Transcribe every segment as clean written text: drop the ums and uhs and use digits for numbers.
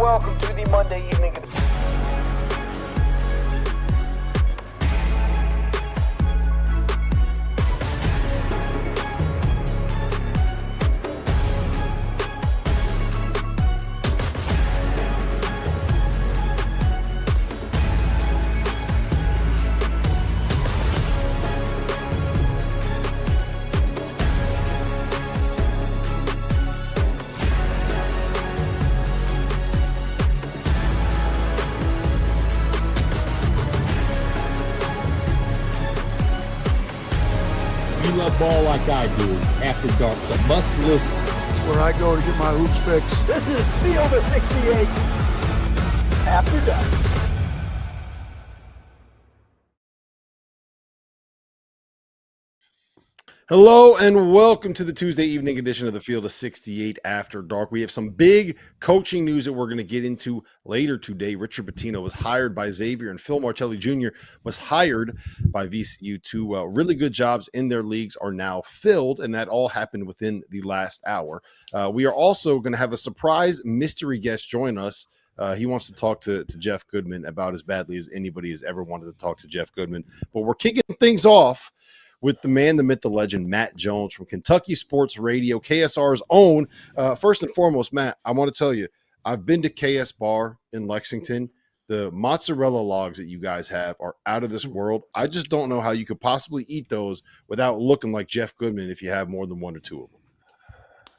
welcome to the Monday evening. Love ball like I do. After Dark, it's a must listen. It's where I go to get my hoops fixed. This is Field of 68 After Dark. Hello and welcome to the Tuesday evening edition of the Field of 68 After Dark. We have some big coaching news that we're going to get into later today. Richard Pitino was hired by Xavier and Phil Martelli Jr. was hired by VCU. Two really good jobs in their leagues are now filled, and that all happened within the last hour. We are also going to have a surprise mystery guest join us. He wants to talk to Jeff Goodman about as badly as anybody has ever wanted to talk to Jeff Goodman. But we're kicking things off with the man, the myth, the legend, Matt Jones from Kentucky Sports Radio, KSR's own. First and foremost, Matt, I want to tell you, I've been to KS Bar in Lexington. The mozzarella logs that you guys have are out of this world. I just don't know how you could possibly eat those without looking like Jeff Goodman if you have more than one or two of them.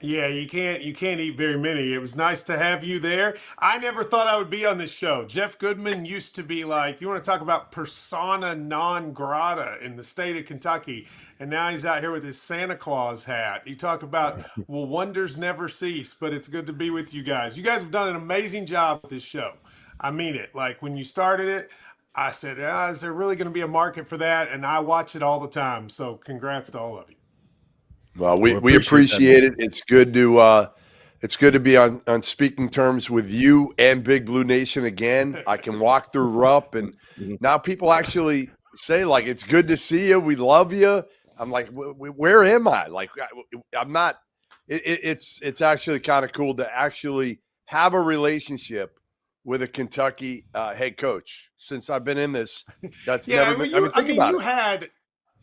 Yeah, you can't eat very many. It was nice to have you there. I never thought I would be on this show. Jeff Goodman used to be like, you want to talk about persona non grata in the state of Kentucky, and now he's out here with his Santa Claus hat. You talk about, well, wonders never cease, but it's good to be with you guys. You guys have done an amazing job with this show. I mean it. Like when you started it, I said, is there really going to be a market for that? And I watch it all the time. So congrats to all of you. Well, we appreciate it. It's good to be on speaking terms with you and Big Blue Nation again. I can walk through Rupp, and now people actually say, like, it's good to see you. We love you. I'm like, where am I? Like, I'm not. It's actually kind of cool to actually have a relationship with a Kentucky head coach. Since I've been in this, that's never been.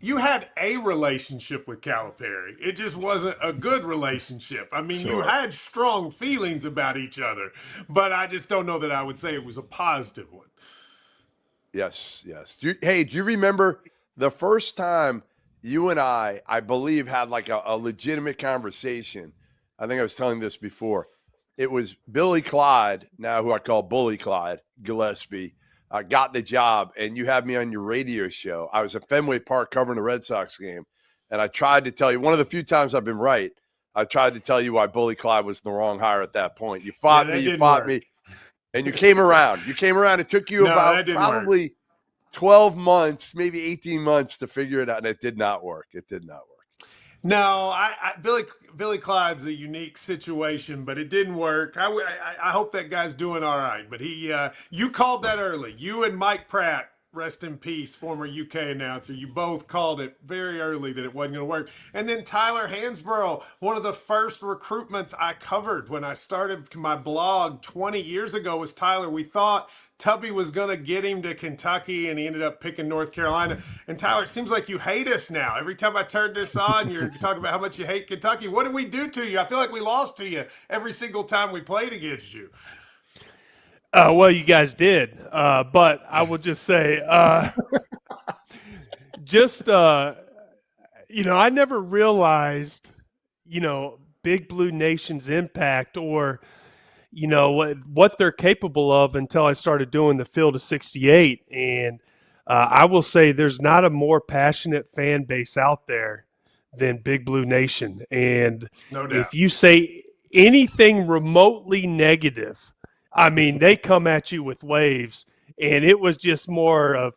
You had a relationship with Calipari. It just wasn't a good relationship. I mean, You had strong feelings about each other, but I just don't know that I would say it was a positive one. Yes. Do you remember the first time you and I believe, had like a legitimate conversation? I think I was telling this before. It was Billy Clyde, now who I call Bully Clyde Gillespie, got the job, and you had me on your radio show. I was at Fenway Park covering the Red Sox game, and I tried to tell you, one of the few times I've been right, I tried to tell you why Bully Clyde was the wrong hire at that point. You fought me, and you came around. It took you about probably 12 months, maybe 18 months to figure it out, and it did not work. No, Billy Clyde's a unique situation, but it didn't work. I hope that guy's doing all right. But you called that early. You and Mike Pratt, rest in peace, former UK announcer, you both called it very early that it wasn't going to work. And then Tyler Hansborough, one of the first recruitments I covered when I started my blog 20 years ago was Tyler. We thought Tubby was going to get him to Kentucky, and he ended up picking North Carolina. And Tyler, it seems like you hate us now. Every time I turn this on, you're talking about how much you hate Kentucky. What did we do to you? I feel like we lost to you every single time we played against you. Well, you guys did. But I will just say, I never realized, Big Blue Nation's impact or – what they're capable of until I started doing the Field of 68. And I will say there's not a more passionate fan base out there than Big Blue Nation. And no doubt. If you say anything remotely negative, I mean, they come at you with waves. And it was just more of,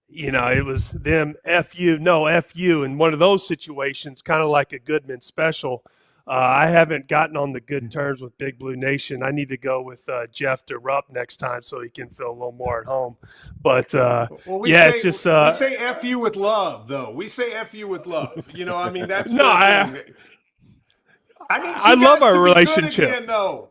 it was them, F you, no, F you. And one of those situations, kind of like a Goodman special. I haven't gotten on the good terms with Big Blue Nation. I need to go with Jeff to Rupp next time so he can feel a little more at home. But, it's just we say F you with love, though. We say F you with love. That's no, I love our relationship. Again, though.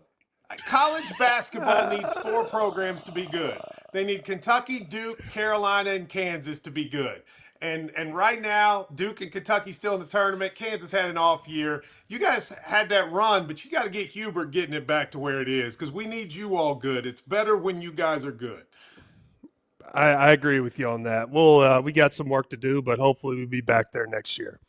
college basketball needs 4 programs to be good. They need Kentucky, Duke, Carolina, and Kansas to be good. And right now, Duke and Kentucky still in the tournament. Kansas had an off year. You guys had that run, but you got to get Hubert getting it back to where it is because we need you all good. It's better when you guys are good. I agree with you on that. We got some work to do, but hopefully we'll be back there next year.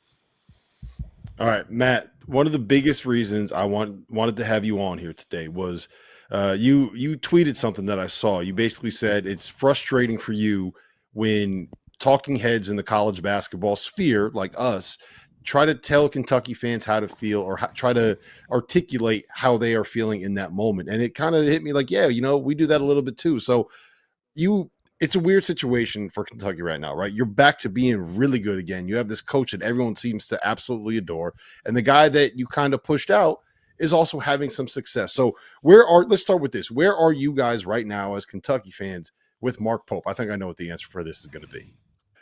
All right, Matt, one of the biggest reasons I wanted to have you on here today was you tweeted something that I saw. You basically said it's frustrating for you when talking heads in the college basketball sphere like us try to tell Kentucky fans how to feel or try to articulate how they are feeling in that moment. And it kind of hit me like, yeah, we do that a little bit too. So it's a weird situation for Kentucky right now, right? You're back to being really good again. You have this coach that everyone seems to absolutely adore. And the guy that you kind of pushed out is also having some success. So let's start with this. Where are you guys right now as Kentucky fans with Mark Pope? I think I know what the answer for this is going to be.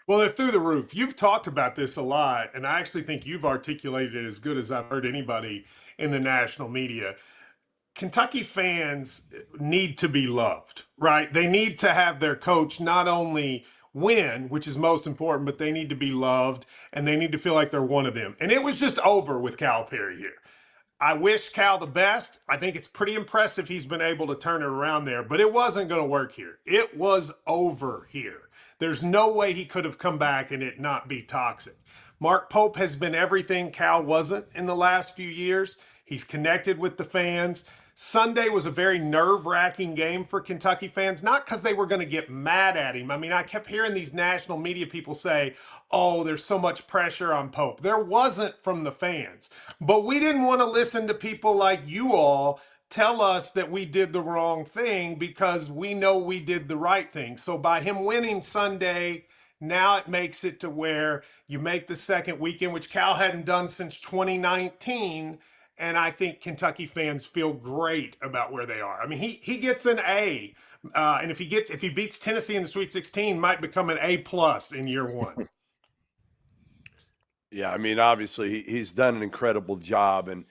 Well, they're through the roof. You've talked about this a lot, and I actually think you've articulated it as good as I've heard anybody in the national media. Kentucky fans need to be loved, right? They need to have their coach not only win, which is most important, but they need to be loved and they need to feel like they're one of them. And it was just over with Calipari here. I wish Cal the best. I think it's pretty impressive he's been able to turn it around there, but it wasn't going to work here. It was over here. There's no way he could have come back and it not be toxic. Mark Pope has been everything Cal wasn't in the last few years. He's connected with the fans. Sunday was a very nerve-wracking game for Kentucky fans, not because they were going to get mad at him. I mean, I kept hearing these national media people say, oh, there's so much pressure on Pope. There wasn't from the fans. But we didn't want to listen to people like you all tell us that we did the wrong thing because we know we did the right thing. So by him winning Sunday, now it makes it to where you make the second weekend, which Cal hadn't done since 2019. And I think Kentucky fans feel great about where they are. I mean, he gets an A, and if he beats Tennessee in the Sweet 16, might become an A+ in year one. Yeah, I mean, obviously he's done an incredible job, and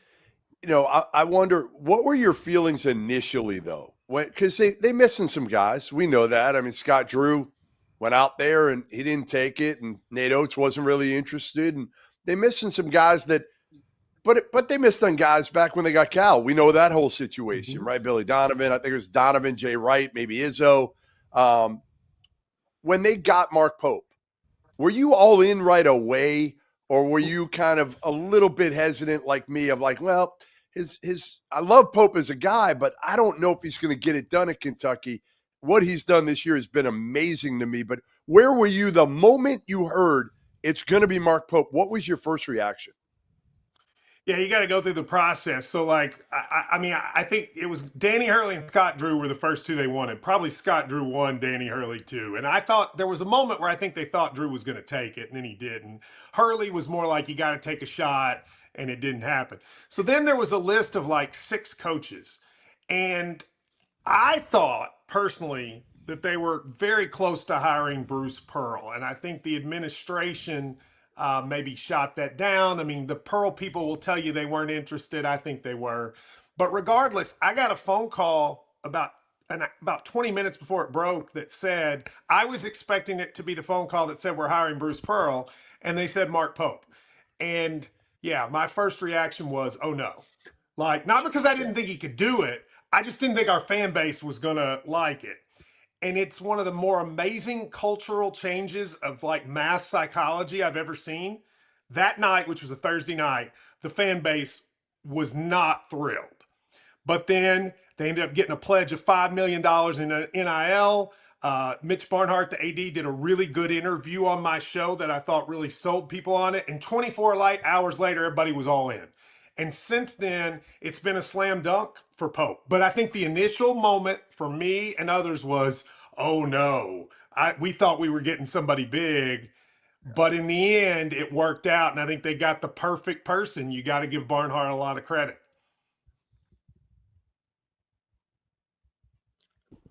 I wonder what were your feelings initially though, because they missing some guys. We know that. I mean, Scott Drew went out there and he didn't take it, and Nate Oates wasn't really interested, and they missing some guys that. But they missed on guys back when they got Cal. We know that whole situation, right? Billy Donovan, I think it was Donovan, Jay Wright, maybe Izzo. When they got Mark Pope, were you all in right away, or were you kind of a little bit hesitant like me of like, well, I love Pope as a guy, but I don't know if he's going to get it done at Kentucky. What he's done this year has been amazing to me. But where were you the moment you heard it's going to be Mark Pope? What was your first reaction? Yeah, you got to go through the process. So, like, I mean, I think it was Danny Hurley and Scott Drew were the first two they wanted. Probably Scott Drew won, Danny Hurley too. And I thought there was a moment where I think they thought Drew was going to take it, and then he didn't. Hurley was more like, you got to take a shot, and it didn't happen. So then there was a list of like 6 coaches. And I thought personally that they were very close to hiring Bruce Pearl. And I think the administration maybe shot that down. I mean, the Pearl people will tell you they weren't interested. I think they were. But regardless, I got a phone call about 20 minutes before it broke that said, I was expecting it to be the phone call that said we're hiring Bruce Pearl. And they said Mark Pope. And yeah, my first reaction was, oh no. Like, not because I didn't think he could do it. I just didn't think our fan base was going to like it. And it's one of the more amazing cultural changes of like mass psychology I've ever seen. That night, which was a Thursday night, the fan base was not thrilled. But then they ended up getting a pledge of $5 million in NIL. Mitch Barnhart, the AD, did a really good interview on my show that I thought really sold people on it. And 24 hours later, everybody was all in. And since then, it's been a slam dunk for Pope. But I think the initial moment for me and others was, oh no, we thought we were getting somebody big. But in the end, it worked out. And I think they got the perfect person. You got to give Barnhart a lot of credit.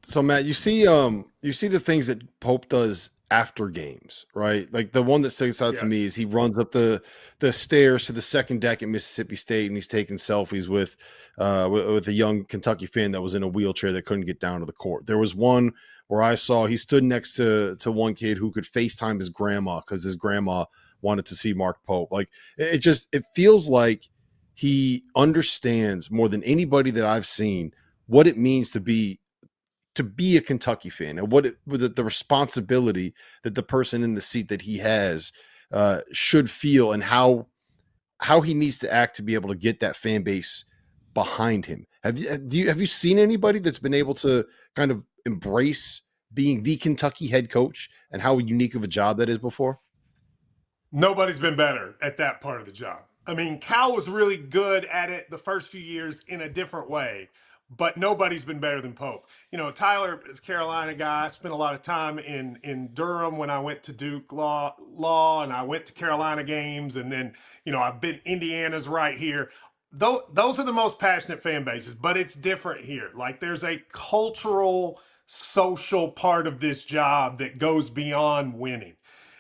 So Matt, you see the things that Pope does after games, right? Like the one that sticks out to me is he runs up the stairs to the second deck at Mississippi State, and he's taking selfies with a young Kentucky fan that was in a wheelchair that couldn't get down to the court. There was one where I saw he stood next to one kid who could FaceTime his grandma because his grandma wanted to see Mark Pope. Like it feels like he understands more than anybody that I've seen what it means to be a Kentucky fan and the responsibility that the person in the seat that he has should feel, and how he needs to act to be able to get that fan base behind him. Have you seen anybody that's been able to kind of embrace being the Kentucky head coach and how unique of a job that is before? Nobody's been better at that part of the job. I mean, Cal was really good at it the first few years in a different way, but nobody's been better than Pope. You know, Tyler is a Carolina guy. I spent a lot of time in Durham when I went to Duke Law, and I went to Carolina games, and then, you know, I've been Indiana's right here. Those are the most passionate fan bases, but it's different here. Like there's a cultural, social part of this job that goes beyond winning.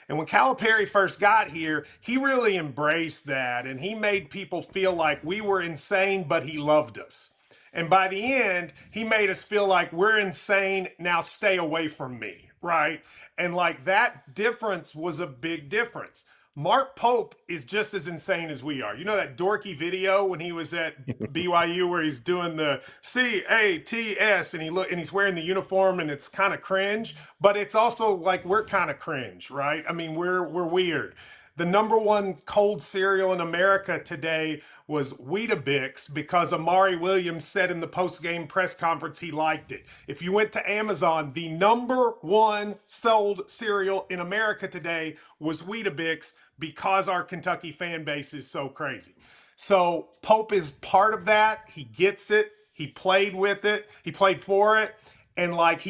And when Calipari first got here, he really embraced that, and he made people feel like we were insane, but he loved us. And by the end, he made us feel like we're insane, now stay away from me, right? And like that difference was a big difference. Mark Pope is just as insane as we are. You know that dorky video when he was at BYU where he's doing the CATS and he's wearing the uniform and it's kind of cringe, but it's also like we're kind of cringe, right? I mean, we're weird. The number one cold cereal in America today was Weetabix because Amari Williams said in the post-game press conference he liked it. If you went to Amazon, the number one sold cereal in America today was Weetabix because our Kentucky fan base is so crazy. So Pope is part of that. He gets it. He played with it. He played for it. And like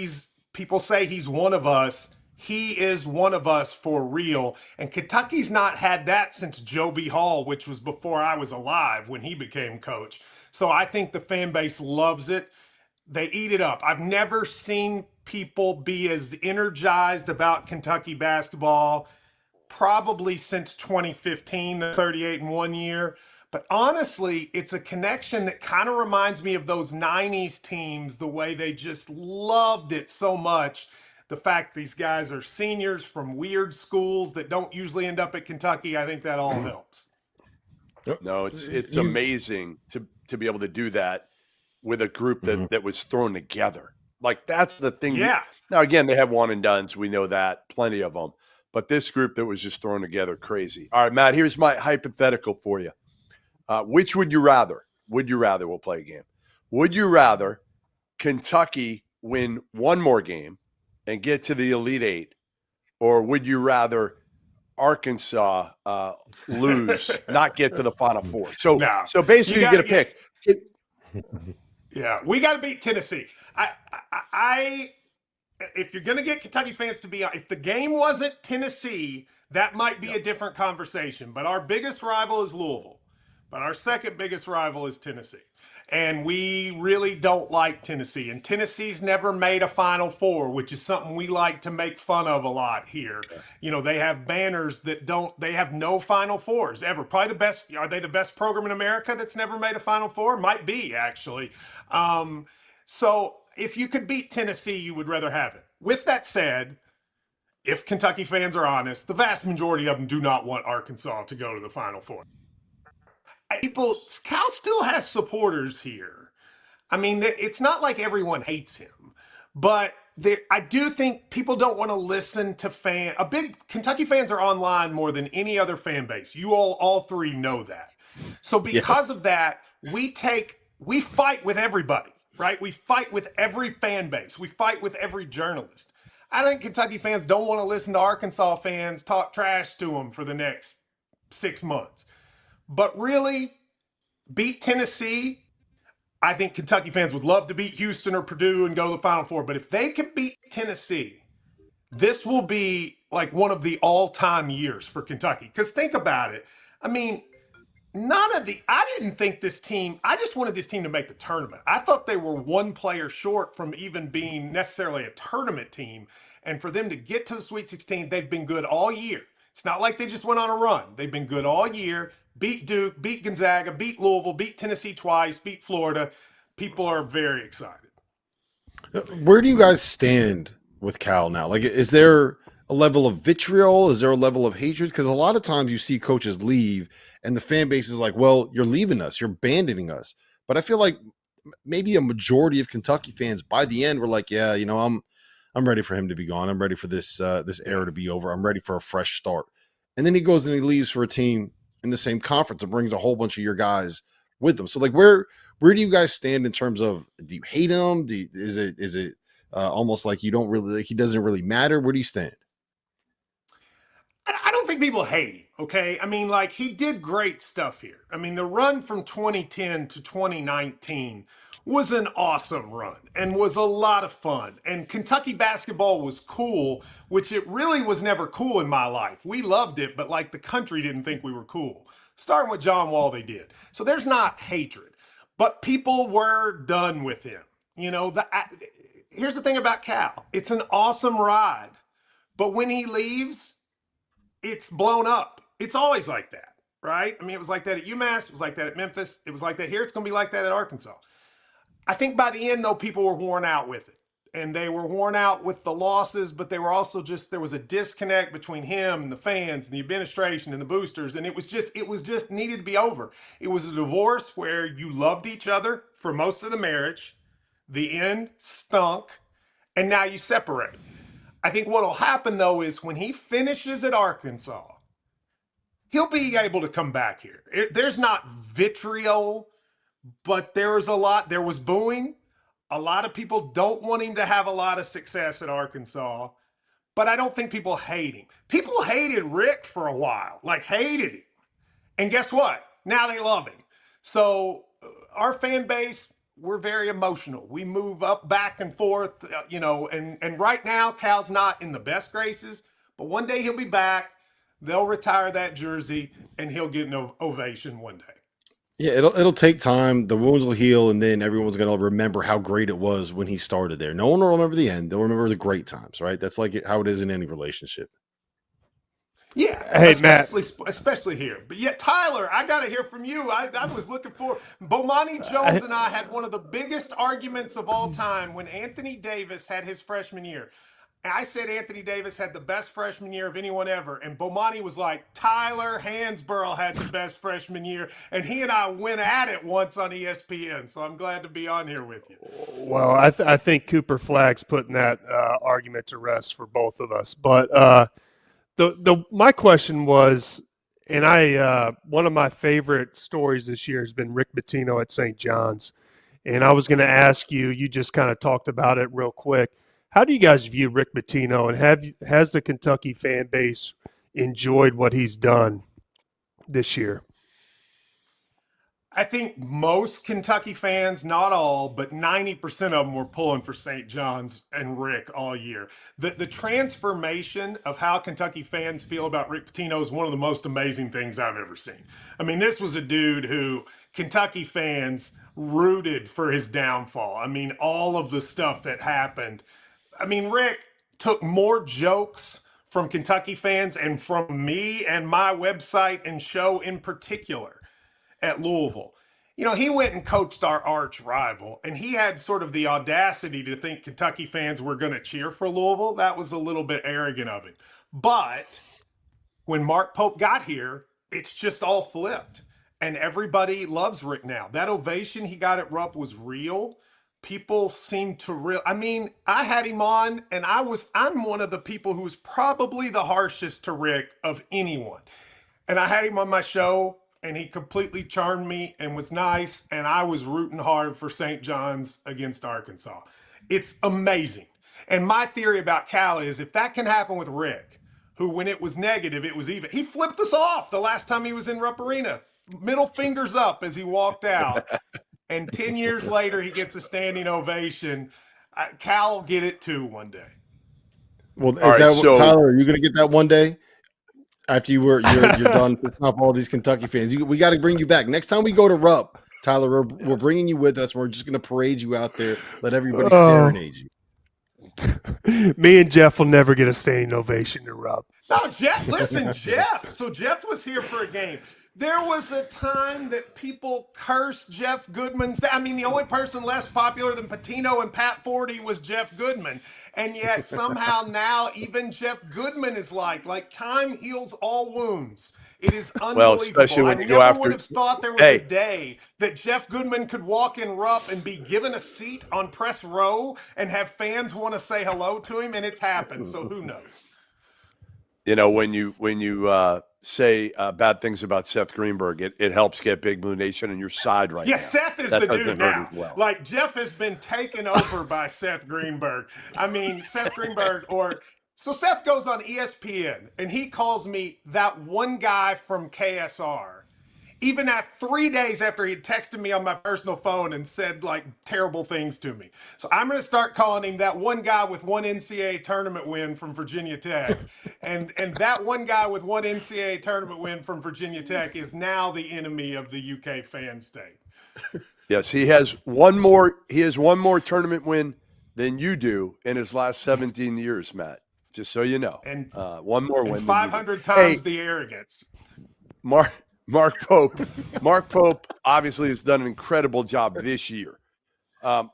people say he's one of us. He is one of us for real. And Kentucky's not had that since Joe B. Hall, which was before I was alive when he became coach. So I think the fan base loves it. They eat it up. I've never seen people be as energized about Kentucky basketball probably since 2015, the 38 in 1 year. But honestly, it's a connection that kind of reminds me of those 90s teams, the way they just loved it so much. The fact these guys are seniors from weird schools that don't usually end up at Kentucky, I think that all helps. No, it's amazing to be able to do that with a group that was thrown together. Like that's the thing. Yeah. Now, again, they have one and dones. We know that, plenty of them. But this group that was just thrown together, crazy. All right, Matt, here's my hypothetical for you. Which would you rather? We'll play a game. Would you rather Kentucky win one more game and get to the Elite Eight, or would you rather Arkansas lose, not get to the Final Four? So basically, you get a pick. Yeah, we got to beat Tennessee. If you're going to get Kentucky fans to be on, if the game wasn't Tennessee, that might be a different conversation. But our biggest rival is Louisville. But our second biggest rival is Tennessee. And we really don't like Tennessee. And Tennessee's never made a Final Four, which is something we like to make fun of a lot here. You know, they have banners they have no Final Fours ever. Probably the best. Are they the best program in America that's never made a Final Four? Might be, actually. So if you could beat Tennessee, you would rather have it. With that said, if Kentucky fans are honest, the vast majority of them do not want Arkansas to go to the Final Four. Cal still has supporters here. I mean, it's not like everyone hates him, but I do think people don't want to listen to Kentucky fans are online more than any other fan base. You all three know that. So because of that, we fight with everybody, right? We fight with every fan base. We fight with every journalist. I think Kentucky fans don't want to listen to Arkansas fans talk trash to them for the next 6 months. But really, beat Tennessee. I think Kentucky fans would love to beat Houston or Purdue and go to the Final Four. But if they can beat Tennessee, this will be like one of the all-time years for Kentucky. Because think about it. I mean, I didn't think this team, I just wanted this team to make the tournament. I thought they were one player short from even being necessarily a tournament team. And for them to get to the Sweet 16, they've been good all year. It's not like they just went on a run. They've been good all year, beat Duke, beat Gonzaga, beat Louisville, beat Tennessee twice, beat Florida. People are very excited. Where do you guys stand with Cal now? Like, is there a level of vitriol? Is there a level of hatred? Because a lot of times you see coaches leave and the fan base is like, well, you're leaving us, you're abandoning us. But I feel like maybe a majority of Kentucky fans by the end were like, yeah, you know, I'm ready for him to be gone. I'm ready for this era to be over. I'm ready for a fresh start. And then he goes and he leaves for a team in the same conference and brings a whole bunch of your guys with them. So like, where do you guys stand in terms of, do you hate him? Is it almost like you don't really, like, he doesn't really matter? Where do you stand? I don't think people hate him, okay? I mean, like, he did great stuff here. I mean, the run from 2010 to 2019 was an awesome run and was a lot of fun. And Kentucky basketball was cool, which it really was never cool in my life. We loved it, but like the country didn't think we were cool. Starting with John Wall, they did. So there's not hatred, but people were done with him. You know, here's the thing about Cal. It's an awesome ride, but when he leaves, it's blown up. It's always like that, right? I mean, it was like that at UMass. It was like that at Memphis. It was like that here. It's going to be like that at Arkansas. I think by the end, though, people were worn out with it. And they were worn out with the losses, but they were also just, there was a disconnect between him and the fans and the administration and the boosters. And it was just needed to be over. It was a divorce where you loved each other for most of the marriage. The end stunk. And now you separate. I think what will happen, though, is when he finishes at Arkansas, he'll be able to come back here. There's not vitriol, but there was booing. A lot of people don't want him to have a lot of success at Arkansas, but I don't think people hate him. People hated Rick for a while, like hated him. And guess what? Now they love him. So our fan base, we're very emotional. We move up, back and forth, and right now Cal's not in the best graces, but one day he'll be back. They'll retire that jersey and he'll get an ovation one day. Yeah, it'll take time. The wounds will heal, and then everyone's going to remember how great it was when he started there. No one will remember the end. They'll remember the great times, right? That's like how it is in any relationship. Yeah, Hey, Matt. especially here. But yet, Tyler, I got to hear from you. I was looking for Bomani Jones and I had one of the biggest arguments of all time when Anthony Davis had his freshman year. And I said Anthony Davis had the best freshman year of anyone ever. And Bomani was like, Tyler Hansborough had the best freshman year. And he and I went at it once on ESPN. So I'm glad to be on here with you. Well, I think Cooper Flagg's putting that argument to rest for both of us. But my question was, and one of my favorite stories this year has been Rick Pitino at St. John's. And I was going to ask you, you just kind of talked about it real quick. How do you guys view Rick Pitino, and has the Kentucky fan base enjoyed what he's done this year? I think most Kentucky fans, not all, but 90% of them were pulling for St. John's and Rick all year. The transformation of how Kentucky fans feel about Rick Pitino is one of the most amazing things I've ever seen. I mean, this was a dude who Kentucky fans rooted for his downfall. I mean, all of the stuff that happened. I mean, Rick took more jokes from Kentucky fans and from me and my website and show in particular at Louisville. You know, he went and coached our arch rival, and he had sort of the audacity to think Kentucky fans were going to cheer for Louisville. That was a little bit arrogant of him. But when Mark Pope got here, it's just all flipped. And everybody loves Rick now. That ovation he got at Rupp was real. People seem to I mean, I had him on, and I'm one of the people who's probably the harshest to Rick of anyone. And I had him on my show, and he completely charmed me and was nice, and I was rooting hard for St. John's against Arkansas. It's amazing. And my theory about Cal is if that can happen with Rick, who when it was negative, it was even. He flipped us off the last time he was in Rupp Arena. Middle fingers up as he walked out. And 10 years later, he gets a standing ovation. Cal will get it too one day. Well, Tyler, are you going to get that one day? After you're done pissing off all these Kentucky fans, we got to bring you back. Next time we go to Rupp, Tyler, we're bringing you with us. We're just going to parade you out there, let everybody serenade you. Me and Jeff will never get a standing ovation to Rupp. No, Jeff, listen, Jeff. So Jeff was here for a game. There was a time that people cursed Jeff Goodman's. I mean, the only person less popular than Pitino and Pat Forty was Jeff Goodman. And yet somehow now even Jeff Goodman is like time heals all wounds. It is unbelievable. Especially when I you go never after. would have thought there was a day that Jeff Goodman could walk in Rupp and be given a seat on press row and have fans want to say hello to him, and it's happened. So who knows? You know, when you say bad things about Seth Greenberg, it helps get Big Blue Nation on your side right now. Yeah, Seth is that the doesn't dude hurt now. as well. Like, Jeff has been taken over by Seth Greenberg. I mean, Seth Greenberg, so Seth goes on ESPN, and he calls me that one guy from KSR. Even after 3 days after he had texted me on my personal phone and said like terrible things to me. So I'm going to start calling him that one guy with one NCAA tournament win from Virginia Tech. And that one guy with one NCAA tournament win from Virginia Tech is now the enemy of the UK fan state. Yes, he has one more tournament win than you do in his last 17 years, Matt. Just so you know. And one more win. 500 times the arrogance. Mark Pope obviously has done an incredible job this year.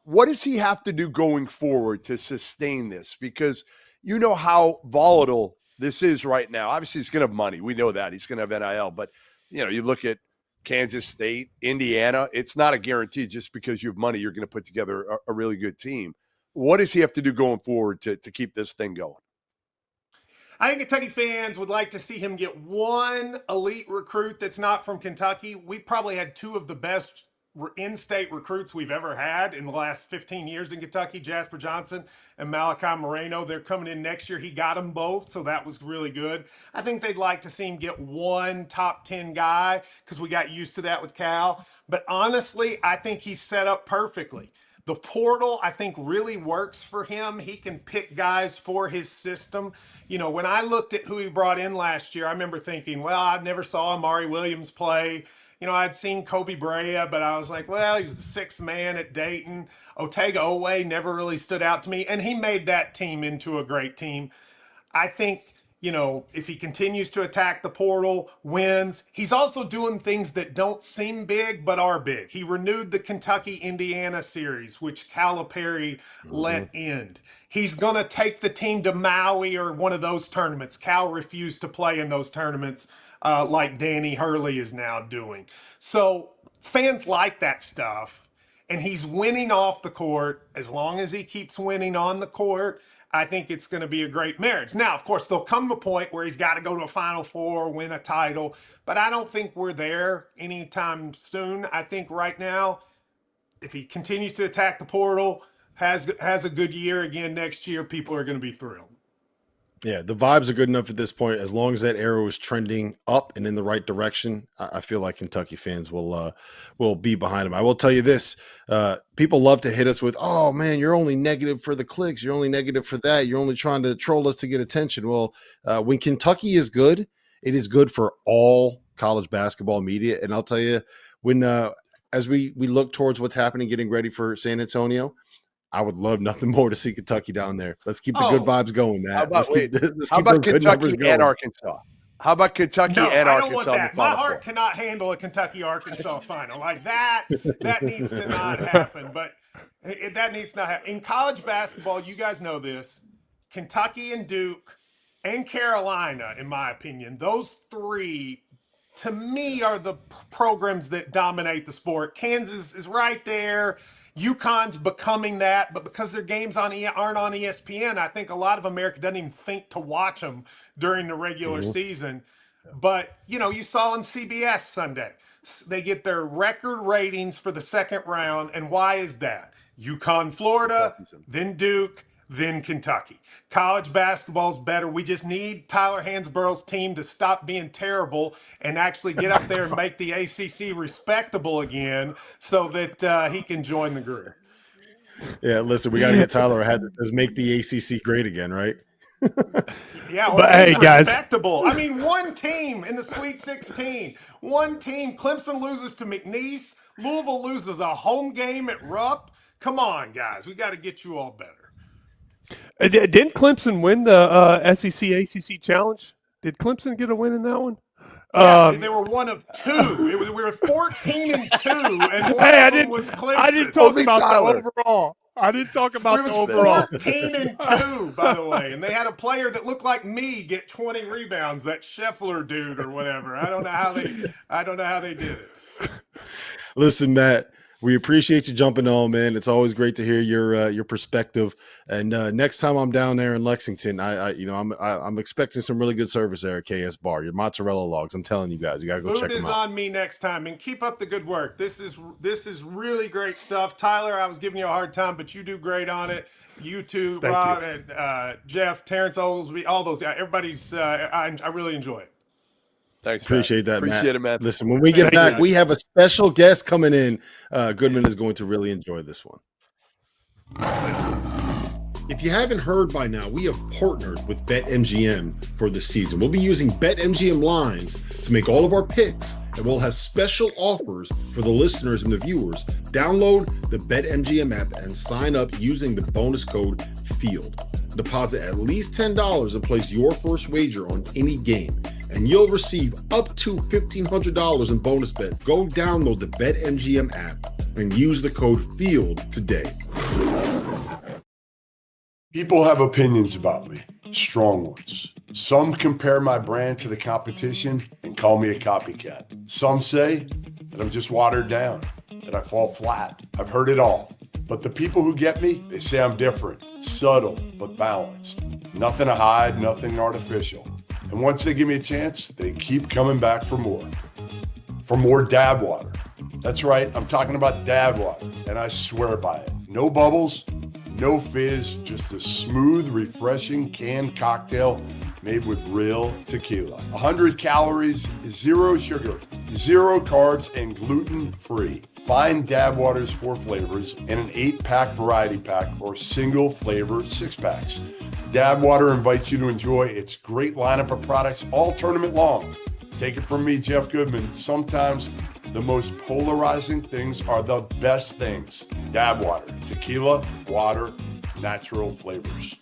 What does he have to do going forward to sustain this? Because you know how volatile this is right now. Obviously, he's going to have money. We know that. He's going to have NIL. But, you know, you look at Kansas State, Indiana, it's not a guarantee just because you have money, you're going to put together a really good team. What does he have to do going forward to keep this thing going? I think Kentucky fans would like to see him get one elite recruit that's not from Kentucky. We probably had two of the best in-state recruits we've ever had in the last 15 years in Kentucky, Jasper Johnson and Malachi Moreno. They're coming in next year. He got them both, so that was really good. I think they'd like to see him get one top 10 guy because we got used to that with Cal. But honestly, I think he's set up perfectly. The portal, I think, really works for him. He can pick guys for his system. You know, when I looked at who he brought in last year, I remember thinking, well, I never saw Amari Williams play. You know, I'd seen Kobe Brea, but I was like, well, he was the sixth man at Dayton. Otega Owe never really stood out to me, and he made that team into a great team. I think, you know, if he continues to attack the portal, wins. He's also doing things that don't seem big, but are big. He renewed the Kentucky-Indiana series, which Calipari let end. He's going to take the team to Maui or one of those tournaments. Cal refused to play in those tournaments like Danny Hurley is now doing. So fans like that stuff. And he's winning off the court. As long as he keeps winning on the court, I think it's going to be a great marriage. Now, of course, there'll come a point where he's got to go to a Final Four, win a title, but I don't think we're there anytime soon. I think right now, if he continues to attack the portal, has a good year again next year, people are going to be thrilled. Yeah, the vibes are good enough at this point. As long as that arrow is trending up and in the right direction, I feel like Kentucky fans will be behind him. I will tell you this: people love to hit us with, "Oh man, you're only negative for the clicks. You're only negative for that. You're only trying to troll us to get attention." Well, when Kentucky is good, it is good for all college basketball media. And I'll tell you, when as we look towards what's happening, getting ready for San Antonio, I would love nothing more to see Kentucky down there. Let's keep the good vibes going, man. How about, how about Kentucky and Arkansas? How about Kentucky and Arkansas? I don't want that. My heart cannot handle a Kentucky-Arkansas final. Like that needs to not happen. But that needs not happen. In college basketball, you guys know this, Kentucky and Duke and Carolina, in my opinion, those three, to me, are the programs that dominate the sport. Kansas is right there. UConn's becoming that, but because their games aren't on ESPN, I think a lot of America doesn't even think to watch them during the regular season. But, you know, you saw on CBS Sunday, they get their record ratings for the second round. And why is that? UConn, Florida, then Duke, then Kentucky. College basketball's better. We just need Tyler Hansborough's team to stop being terrible and actually get up there and make the ACC respectable again so that he can join the group. Yeah, listen, we got to get Tyler a hat that says make the ACC great again, right? Yeah, or But hey, guys. respectable. I mean, one team in the Sweet 16. One team. Clemson loses to McNeese. Louisville loses a home game at Rupp. Come on, guys. We got to get you all better. Didn't Clemson win the SEC ACC Challenge? Did Clemson get a win in that one? Yeah, they were one of two. We were 14-2, and one of them was Clemson. I didn't talk Only about Tyler. the overall. I didn't talk about We the was overall. 14-2, by the way, and they had a player that looked like me get 20 rebounds. That Scheffler dude or whatever. I don't know how they did it. Listen, Matt, we appreciate you jumping on, man. It's always great to hear your perspective. And next time I'm down there in Lexington, I'm expecting some really good service there at KS Bar. Your mozzarella logs. I'm telling you guys, you gotta go check them out. Food is on me next time, and keep up the good work. This is really great stuff. Tyler, I was giving you a hard time, but you do great on it. You too, Thank Rob you. and Jeff, Terrence Oglesby, all those guys. Everybody's. I really enjoy it. Thanks, Appreciate that, Appreciate it, Matt. Listen, when we get Thank back, you. we have a special guest coming in. Goodman is going to really enjoy this one. If you haven't heard by now, we have partnered with BetMGM for this season. We'll be using BetMGM lines to make all of our picks, and we'll have special offers for the listeners and the viewers. Download the BetMGM app and sign up using the bonus code FIELD. Deposit at least $10 and place your first wager on any game, and you'll receive up to $1,500 in bonus bets. Go download the BetMGM app and use the code FIELD today. People have opinions about me, strong ones. Some compare my brand to the competition and call me a copycat. Some say that I'm just watered down, that I fall flat. I've heard it all. But the people who get me, they say I'm different, subtle, but balanced. Nothing to hide, nothing artificial. And once they give me a chance, they keep coming back for more. For more dad water. That's right, I'm talking about dad water, and I swear by it. No bubbles, no fizz, just a smooth, refreshing canned cocktail made with real tequila. 100 calories, 0 sugar, 0 carbs, and gluten-free. Find Dad Water's 4 flavors in an 8-pack variety pack or single flavor 6-packs. Dad Water invites you to enjoy its great lineup of products all tournament long. Take it from me, Jeff Goodman. Sometimes the most polarizing things are the best things. Dad Water, tequila, water, natural flavors.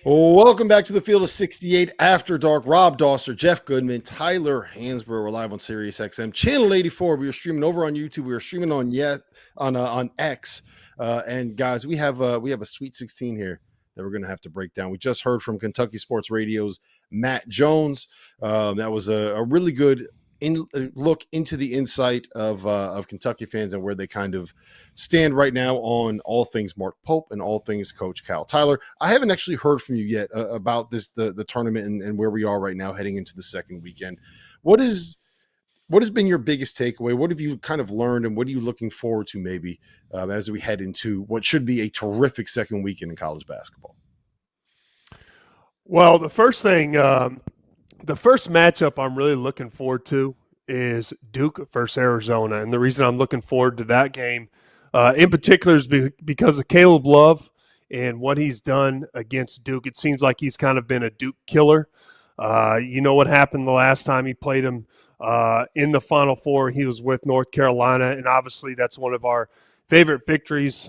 Welcome back to the Field of 68 After Dark. Rob Doster, Jeff Goodman, Tyler Hansbrough. We're live on Sirius XM, channel 84. We are streaming over on YouTube. We are streaming on X. And guys, we have a Sweet 16 here that we're going to have to break down. We just heard from Kentucky Sports Radio's Matt Jones. That was a really good look into the insight of Kentucky fans and where they kind of stand right now on all things Mark Pope and all things Coach Cal. Tyler, I haven't actually heard from you yet about the tournament and where we are right now heading into the second weekend. What has been your biggest takeaway? What have you kind of learned, and what are you looking forward to maybe as we head into what should be a terrific second weekend in college basketball? Well, the first thing, the first matchup I'm really looking forward to is Duke versus Arizona. And the reason I'm looking forward to that game in particular is because of Caleb Love and what he's done against Duke. It seems like he's kind of been a Duke killer. You know what happened the last time he played him in the Final Four. He was with North Carolina, and obviously that's one of our favorite victories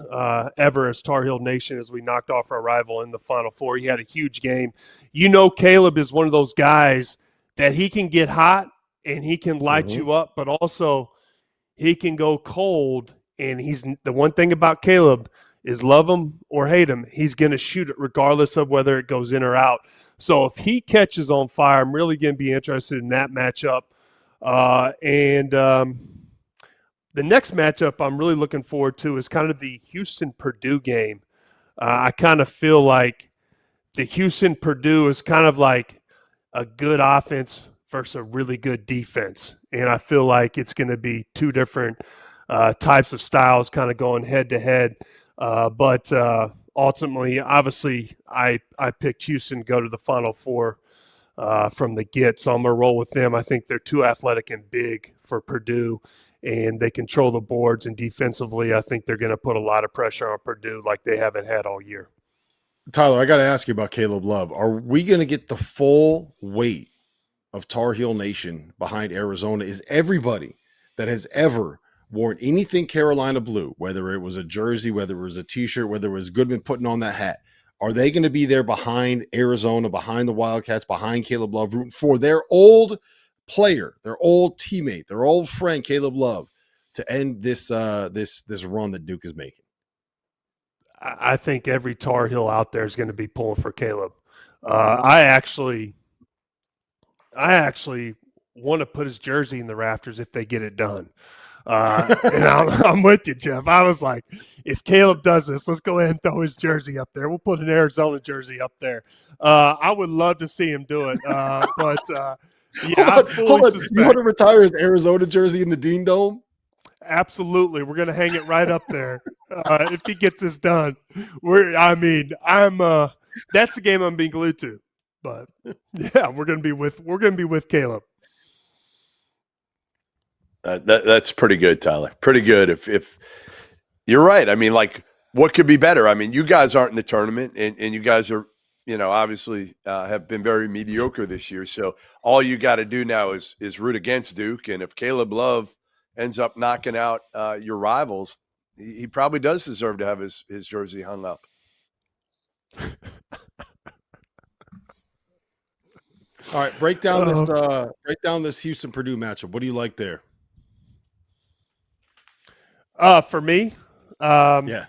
ever as Tar Heel Nation as we knocked off our rival in the Final Four. He had a huge game. You know, Caleb is one of those guys that he can get hot and he can light you up, but also he can go cold. And he's the one thing about Caleb is love him or hate him, he's going to shoot it regardless of whether it goes in or out. So if he catches on fire, I'm really going to be interested in that matchup. The next matchup I'm really looking forward to is kind of the Houston-Purdue game. I kind of feel like the Houston-Purdue is kind of like a good offense versus a really good defense. And I feel like it's going to be two different types of styles kind of going head-to-head. But ultimately, obviously, I picked Houston to go to the Final Four from the get, so I'm going to roll with them. I think they're too athletic and big for Purdue, and they control the boards, and defensively I think they're going to put a lot of pressure on Purdue like they haven't had all year. Tyler, I got to ask you about Caleb Love. Are we going to get the full weight of Tar Heel Nation behind Arizona? Is everybody that has ever worn anything Carolina blue, whether it was a jersey, whether it was a t-shirt, whether it was Goodman putting on that hat, are they going to be there behind Arizona, behind the Wildcats, behind Caleb Love, rooting for their old player, their old teammate, their old friend, Caleb Love, to end this this run that Duke is making? I think every Tar Heel out there is going to be pulling for Caleb. I actually want to put his jersey in the rafters if they get it done. And I'm with you, Jeff. I was like, if Caleb does this, let's go ahead and throw his jersey up there. We'll put an Arizona jersey up there. I would love to see him do it. But yeah, hold on. You want to retire his Arizona jersey in the Dean Dome? Absolutely. We're going to hang it right up there. If he gets this done, that's the game I'm being glued to. But yeah, we're going to be with Caleb. That's pretty good, Tyler. Pretty good. If you're right. I mean, like, what could be better? I mean, you guys aren't in the tournament, and you guys are, obviously have been very mediocre this year. So all you got to do now is root against Duke. And if Caleb Love ends up knocking out your rivals, he probably does deserve to have his jersey hung up. All right, break down this Houston Purdue matchup. What do you like there? For me, yeah.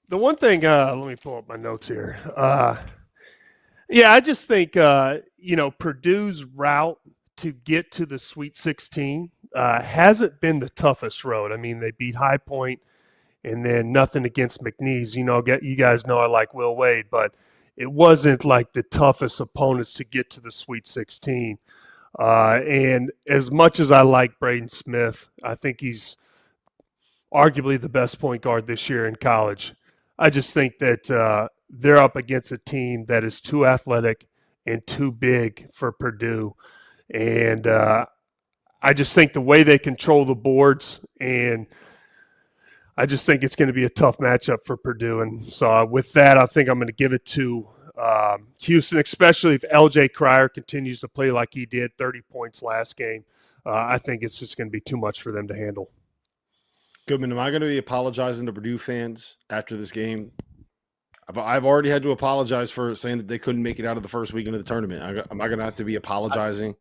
The one thing, let me pull up my notes here. I just think Purdue's route to get to the Sweet 16 hasn't been the toughest road. I mean, they beat High Point, and then nothing against McNeese. You guys know I like Will Wade, but it wasn't like the toughest opponents to get to the Sweet 16. And as much as I like Braden Smith, I think he's arguably the best point guard this year in college. I just think that they're up against a team that is too athletic and too big for Purdue. And I just think the way they control the boards, and I just think it's going to be a tough matchup for Purdue. And so with that, I think I'm going to give it to Houston, especially if LJ Cryer continues to play like he did, 30 points last game. I think it's just going to be too much for them to handle. Goodman, am I going to be apologizing to Purdue fans after this game? I've already had to apologize for saying that they couldn't make it out of the first weekend of the tournament. Am I going to have to be apologizing?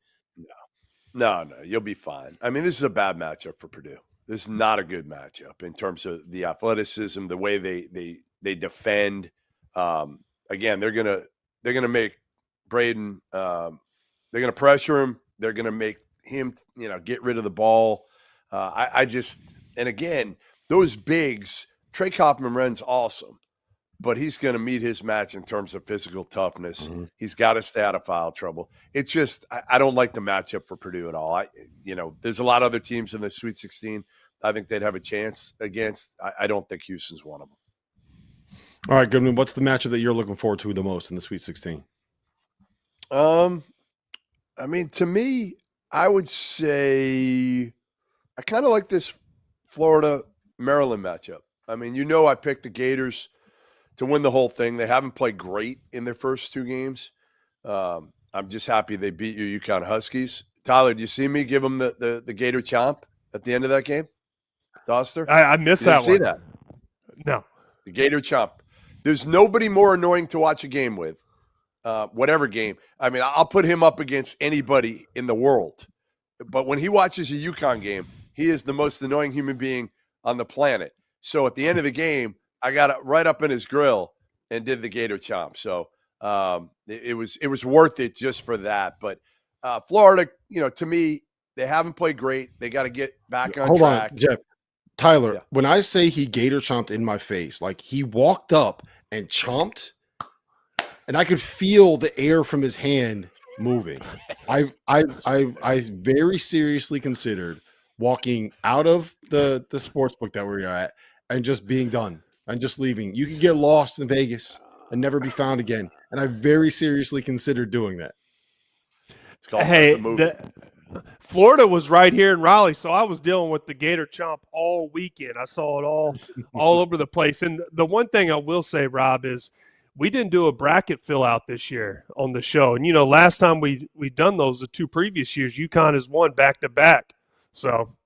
No, you'll be fine. I mean, this is a bad matchup for Purdue. This is not a good matchup in terms of the athleticism, the way they defend. Again, they're gonna make Braden. They're gonna pressure him. They're gonna make him, get rid of the ball. And again, those bigs. Trey Kaufman-Wren's awesome, but he's going to meet his match in terms of physical toughness. Mm-hmm. He's got to stay out of foul trouble. It's just I don't like the matchup for Purdue at all. There's a lot of other teams in the Sweet 16. I think they'd have a chance against. I don't think Houston's one of them. All right, Goodman, what's the matchup that you're looking forward to the most in the Sweet 16? I mean, to me, I would say I kind of like this Florida-Maryland matchup. I mean, I picked the Gators to win the whole thing. They haven't played great in their first two games. I'm just happy they beat your UConn Huskies. Tyler, do you see me give them the Gator chomp at the end of that game? Doster? I missed that one. See that? No. The Gator chomp. There's nobody more annoying to watch a game with, whatever game. I mean, I'll put him up against anybody in the world. But when he watches a UConn game, he is the most annoying human being on the planet. So at the end of the game, I got it right up in his grill and did the Gator chomp. So it was worth it just for that. But Florida, to me, they haven't played great. They got to get back on track. On, Jeff. Tyler, when I say he Gator chomped in my face, like he walked up and chomped, and I could feel the air from his hand moving. I very seriously considered walking out of the sports book that we were at and just being done and just leaving. You could get lost in Vegas and never be found again. And I very seriously considered doing that. It's called a movie. Florida was right here in Raleigh, so I was dealing with the Gator Chomp all weekend. I saw it all over the place. And the one thing I will say, Rob, is we didn't do a bracket fill out this year on the show. And last time we done those the 2 previous years, UConn has won back to back. So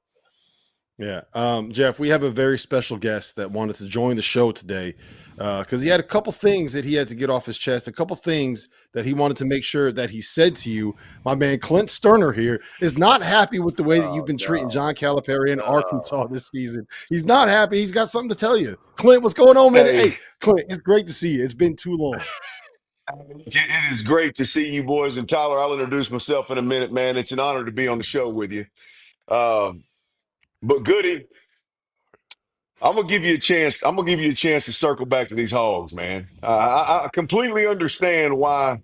yeah. Jeff, we have a very special guest that wanted to join the show today because he had a couple things that he had to get off his chest, a couple things that he wanted to make sure that he said to you. My man, Clint Stoerner here, is not happy with the way that you've been treating John Calipari in Arkansas this season. He's not happy. He's got something to tell you. Clint, what's going on, man? Hey, Clint, it's great to see you. It's been too long. It is great to see you boys. And Tyler, I'll introduce myself in a minute, man. It's an honor to be on the show with you. But Goody, I'm gonna give you a chance. I'm gonna give you a chance to circle back to these Hogs, man. I completely understand why.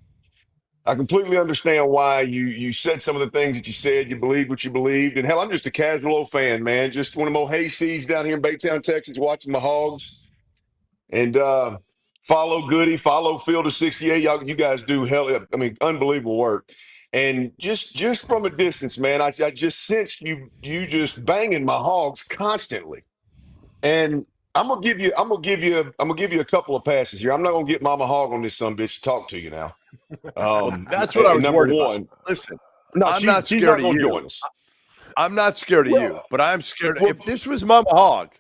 I completely understand why you said some of the things that you said. You believed what you believed, and hell, I'm just a casual old fan, man. Just one of them old hayseeds down here in Baytown, Texas, watching my Hogs. And follow Goody, follow Field of 68. You guys do unbelievable work. And just from a distance, man, I just sense you just banging my Hogs constantly. And I'm gonna give you a couple of passes here. I'm not gonna get Mama Hog on this sumbitch to talk to you now. That's what I was number worried one. about. Listen, No, I'm not scared of you. join us. I'm not scared of you, but I'm scared. If this was Mama Hog,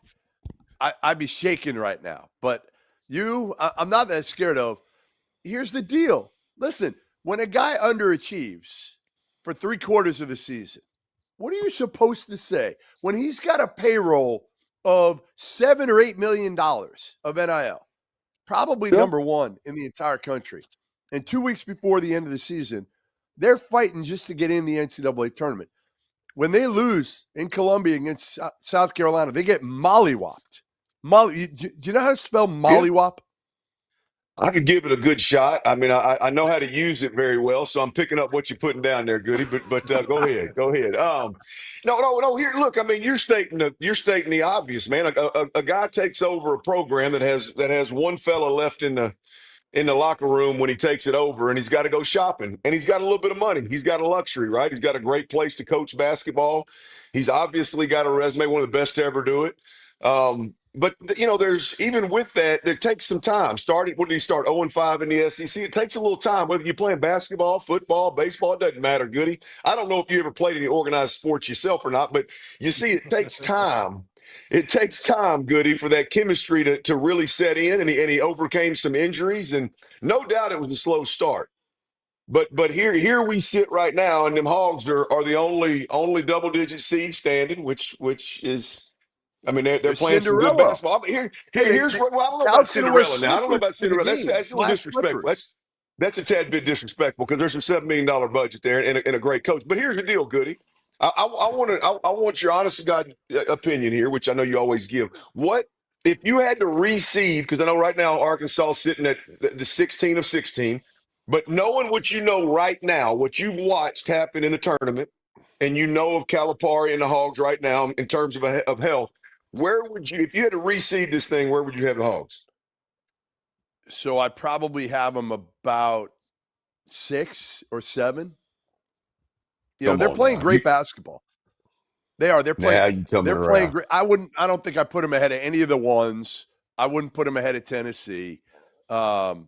I'd be shaking right now. But I'm not that scared of. Here's the deal. Listen, when a guy underachieves for 3/4 of the season, what are you supposed to say when he's got a payroll of $7 or $8 million of NIL, probably number one in the entire country, and 2 weeks before the end of the season, they're fighting just to get in the NCAA tournament. When they lose in Columbia against South Carolina, they get mollywopped. Do you know how to spell mollywop? I could give it a good shot. I mean, I know how to use it very well, so I'm picking up what you're putting down there, Goody. But go ahead. No. Here, look. I mean, you're stating the obvious, man. A guy takes over a program that has one fella left in the locker room when he takes it over, and he's got to go shopping, and he's got a little bit of money. He's got a luxury, right? He's got a great place to coach basketball. He's obviously got a resume, one of the best to ever do it. But there's even with that, it takes some time. When did he start? 0-5 in the SEC. It takes a little time, whether you're playing basketball, football, baseball, it doesn't matter, Goody. I don't know if you ever played any organized sports yourself or not, but you see, it takes time. It takes time, Goody, for that chemistry to really set in, and he overcame some injuries, and no doubt it was a slow start. But here we sit right now, and them Hogs are the only double-digit seed standing, which is. I mean, they're playing some good basketball. I mean, here's what I don't know about Cinderella now. I don't know about Cinderella. That's a little disrespectful. That's a tad bit disrespectful because there's a $7 million budget there and a great coach. But here's the deal, Goody. I want your honest to God opinion here, which I know you always give. What if you had to reseed? Because I know right now Arkansas is sitting at the 16 of 16. But knowing what you know right now, what you've watched happen in the tournament, and you know of Calipari and the Hogs right now in terms of health. Where would you, if you had to reseed this thing, where would you have the Hogs? So I probably have them about 6 or 7. They're playing great basketball. They are. They're playing. They're playing great. I don't think I put them ahead of any of the ones. I wouldn't put them ahead of Tennessee. But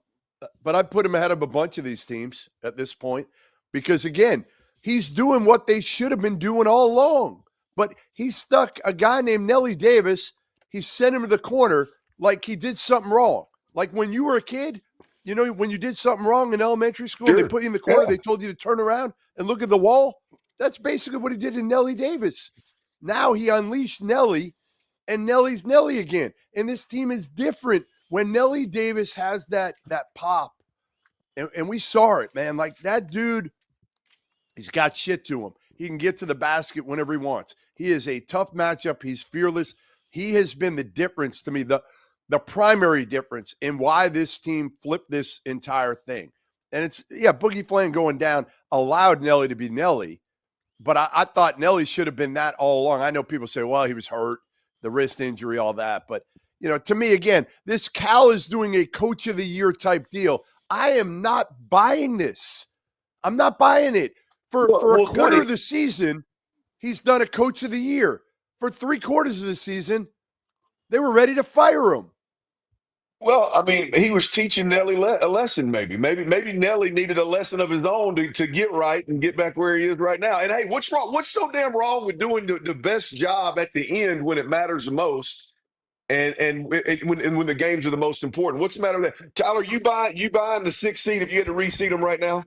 I'd put him ahead of a bunch of these teams at this point because, again, he's doing what they should have been doing all along. But he stuck a guy named Nelly Davis. He sent him to the corner like he did something wrong. Like when you were a kid, when you did something wrong in elementary school, They put you in the corner. Yeah. They told you to turn around and look at the wall. That's basically what he did to Nelly Davis. Now he unleashed Nelly, and Nelly's Nelly again. And this team is different when Nelly Davis has that pop. And we saw it, man. Like that dude, he's got shit to him. He can get to the basket whenever he wants. He is a tough matchup. He's fearless. He has been the difference to me, the primary difference in why this team flipped this entire thing. And it's, Boogie Flan going down allowed Nelly to be Nelly. But I thought Nelly should have been that all along. I know people say, well, he was hurt, the wrist injury, all that. But, to me, again, this Cal is doing a coach of the year type deal. I am not buying this. I'm not buying it. For Well, a quarter Goody, of the season, he's done a coach of the year. For 3/4 of the season, they were ready to fire him. well, I mean, he was teaching Nelly a lesson. Maybe Nelly needed a lesson of his own to get right and get back where he is right now. And hey, what's wrong? What's so damn wrong with doing the best job at the end when it matters the most, and when the games are the most important? What's the matter with that? Tyler, you buying the 6th seed if you had to reseed them right now?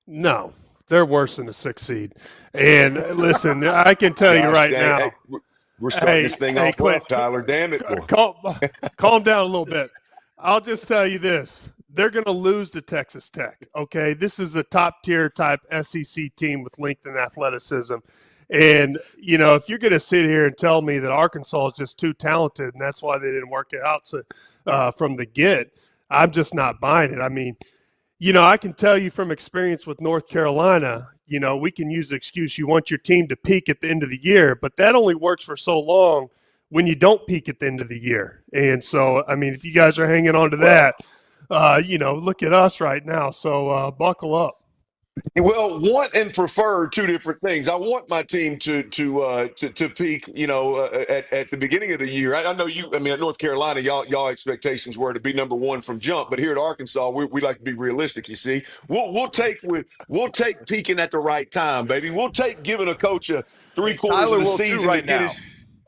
No, they're worse than the 6th seed. And listen, I can tell you Gosh, right dang, now. hey, we're starting this thing off Clint, rough, Tyler. Damn it, boy. calm down a little bit. I'll just tell you this. They're going to lose to Texas Tech, okay? This is a top-tier type SEC team with length and athleticism. And, you know, if you're going to sit here and tell me that Arkansas is just too talented and that's why they didn't work it out from the get, I'm just not buying it. I mean, you know, I can tell you from experience with North Carolina, you know, we can use the excuse you want your team to peak at the end of the year, but that only works for so long when you don't peak at the end of the year. And so, I mean, if you guys are hanging on to that, you know, look at us right now. So buckle up. Well, want and prefer are two different things. I want my team to peak, you know, at the beginning of the year. I know you. I mean, at North Carolina, y'all expectations were to be number one from jump, but here at Arkansas, we like to be realistic. You see, we'll take peaking at the right time, baby. We'll take giving a coach a 3/4 Tyler of the will too season right to get now. his.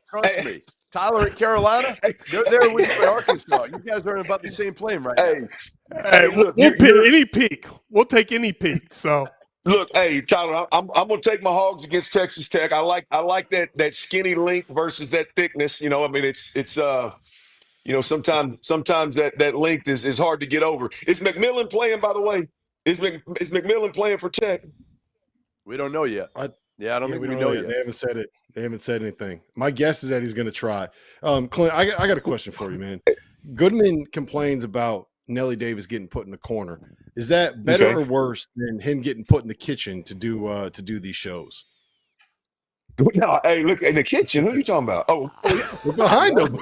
Trust me. Tyler at Carolina, they're there with you at Arkansas. You guys are in about the same plane right now. Hey, look, we'll pick any peak. We'll take any peak. So look, hey, Tyler, I'm gonna take my Hogs against Texas Tech. I like that skinny length versus that thickness. You know, I mean, it's you know, sometimes that length is hard to get over. Is McMillan playing, by the way? Is McMillan playing for Tech? We don't know yet. I don't think we know yet. They haven't said it. They haven't said anything. My guess is that he's going to try. Clint, I got a question for you, man. Goodman complains about Nelly Davis getting put in the corner. Is that better or worse than him getting put in the kitchen to do these shows? No, hey, look in the kitchen. Who are you talking about? Oh, we're behind him.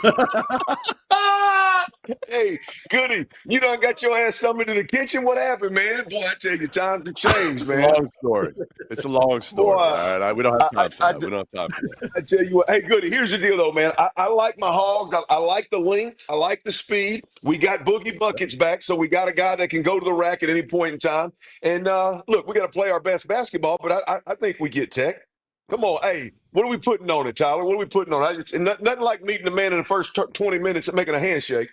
Hey, Goody, you done got your ass summoned to the kitchen. What happened, man? Boy, I tell you, times have changed, man. Long story. It's a long story. Boy, all right, we don't have time for that. We don't have time for that. I tell you what, hey, Goody, here's the deal, though, man. I like my Hogs. I like the length. I like the speed. We got Boogie Buckets back, so we got a guy that can go to the rack at any point in time. And look, we got to play our best basketball, but I think we get Tech. Come on, hey, what are we putting on it, Tyler? What are we putting on it? It's nothing like meeting the man in the first 20 minutes and making a handshake.